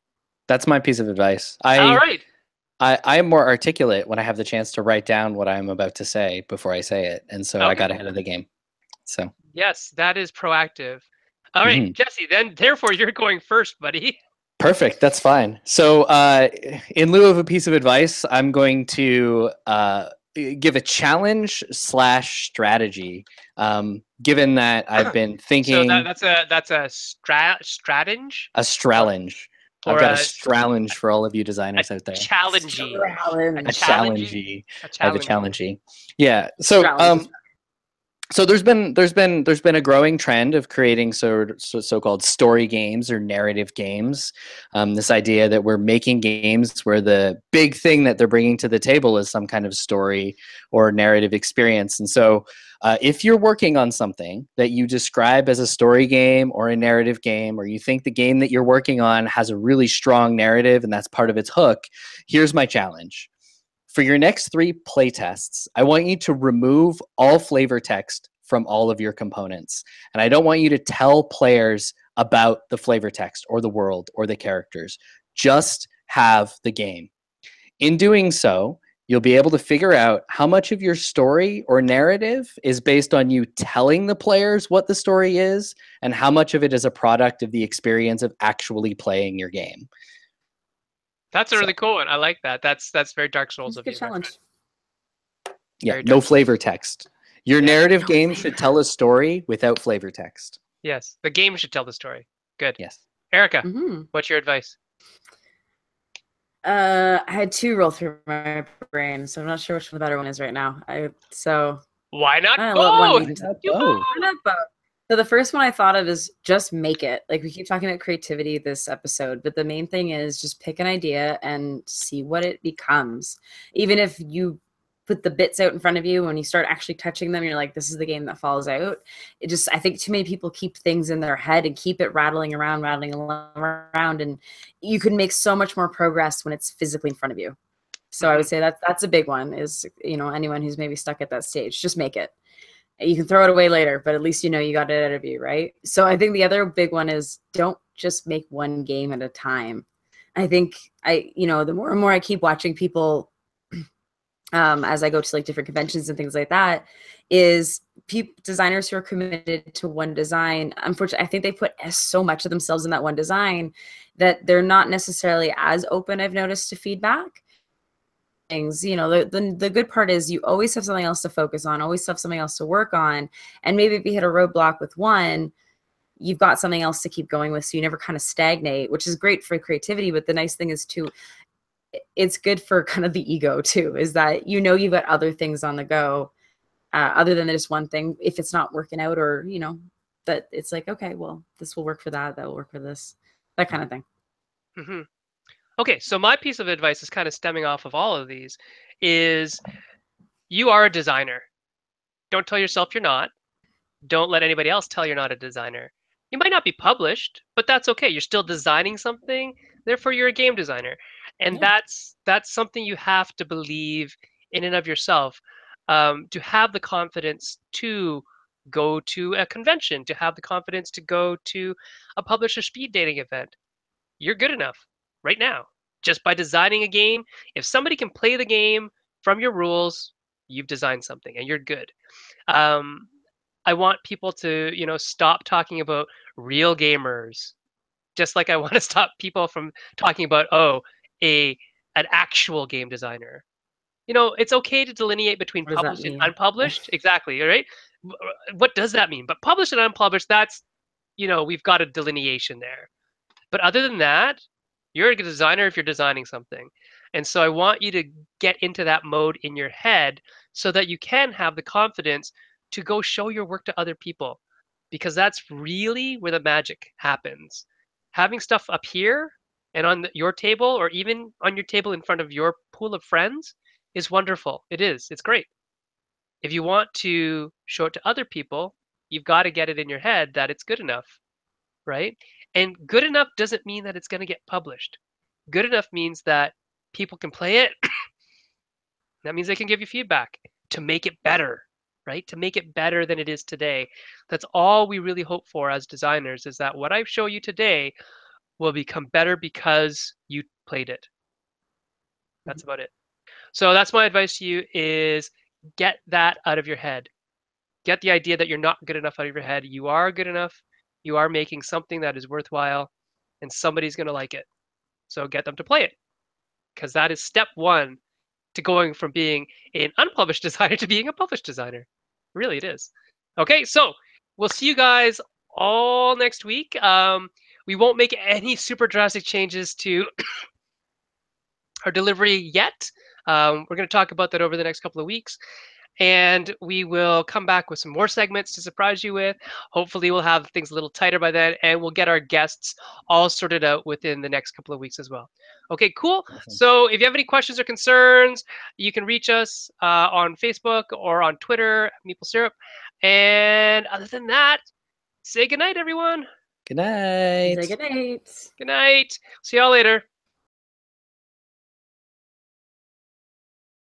That's my piece of advice. All right. I am more articulate when I have the chance to write down what I'm about to say before I say it, and so I Okay. got ahead of the game. So Yes, that is proactive. All right, mhm. Jessey, then therefore you're going first, buddy. Perfect. That's fine. So, in lieu of a piece of advice, I'm going to give a challenge slash strategy. Given that I've been So thinking that's a strategy a or strallenge. I've or got a strallenge for all of you a designers out there. challengey, a A Challenge. challengey, challengey. a I have a challengey. challengey. Yeah. Challenge. So there's been a growing trend of creating so-called story games or narrative games. This idea that we're making games where the big thing that they're bringing to the table is some kind of story or narrative experience. And so, if you're working on something that you describe as a story game or a narrative game, or you think the game that you're working on has a really strong narrative and that's part of its hook, here's my challenge. For your next 3 playtests, I want you to remove all flavor text from all of your components. And I don't want you to tell players about the flavor text or the world or the characters. Just have the game. In doing so, you'll be able to figure out how much of your story or narrative is based on you telling the players what the story is, and how much of it is a product of the experience of actually playing your game. That's a So, really cool one. I like that. That's very Dark Souls That's a of good you, my friend. challenge. yeah, Very no Dark Souls. flavor text. Your Yeah. narrative No game flavor. should tell a story without flavor text. Yes. The game should tell the story. Good. Yes. Erica, Mm-hmm. what's your advice? I had 2 roll through my brain, so I'm not sure which one the better one is right now. Why not I let one both? lead into the Oh, why not both? So the first one I thought of is just make it. Like we keep talking about creativity this episode, but the main thing is just pick an idea and see what it becomes. Even if you put the bits out in front of you, when you start actually touching them, you're like, this is the game that falls out. I think too many people keep things in their head and keep it rattling around, and you can make so much more progress when it's physically in front of you. So I would say that's a big one is, anyone who's maybe stuck at that stage, just make it. You can throw it away later, but at least you got it out of you, right? So I think the other big one is don't just make one game at a time. I think the more and more I keep watching people as I go to like different conventions and things like that, is designers who are committed to one design. Unfortunately, I think they put so much of themselves in that one design that they're not necessarily as open, I've noticed, to feedback. Things, the good part is you always have something else to focus on, always have something else to work on. And maybe if you hit a roadblock with one, you've got something else to keep going with. So you never kind of stagnate, which is great for creativity. But the nice thing is too, it's good for kind of the ego too, is that, you've got other things on the go other than just one thing. If it's not working out, or, that it's like, okay, well, this will work for that. That will work for this, that kind of thing. Mm-hmm. Okay, so my piece of advice is kind of stemming off of all of these, is you are a designer. Don't tell yourself you're not. Don't let anybody else tell you're not a designer. You might not be published, but that's okay. You're still designing something, therefore you're a game designer. And Yeah. that's something you have to believe in and of yourself, to have the confidence to go to a convention, to have the confidence to go to a publisher speed dating event. You're good enough right now. Just by designing a game, if somebody can play the game from your rules, you've designed something and you're good. Um, I want people to, stop talking about real gamers, just like I want to stop people from talking about, a an actual game designer. It's okay to delineate between What does that published and mean? unpublished. Exactly, right? What does that mean? But published and unpublished, that's, we've got a delineation there. But other than that, you're a designer if you're designing something. And so I want you to get into that mode in your head so that you can have the confidence to go show your work to other people, because that's really where the magic happens. Having stuff up here and on your table, or even on your table in front of your pool of friends, is wonderful. It is. It's great. If you want to show it to other people, you've got to get it in your head that it's good enough, right? And good enough doesn't mean that it's going to get published. Good enough means that people can play it. That means they can give you feedback to make it better, right? To make it better than it is today. That's all we really hope for as designers, is that what I show you today will become better because you played it. That's about it. So that's my advice to you is get that out of your head. Get the idea that you're not good enough out of your head. You are good enough. You are making something that is worthwhile and somebody's going to like it. So get them to play it because that is step one to going from being an unpublished designer to being a published designer. Really, it is. Okay, so we'll see you guys all next week. We won't make any super drastic changes to our delivery yet. We're going to talk about that over the next couple of weeks. And we will come back with some more segments to surprise you with. Hopefully, we'll have things a little tighter by then, and we'll get our guests all sorted out within the next couple of weeks as well. Okay, cool. Awesome. So if you have any questions or concerns, you can reach us on Facebook or on Twitter, Meeple Syrup. And other than that, say goodnight, everyone. Good night. Say good night. Good night. See y'all later.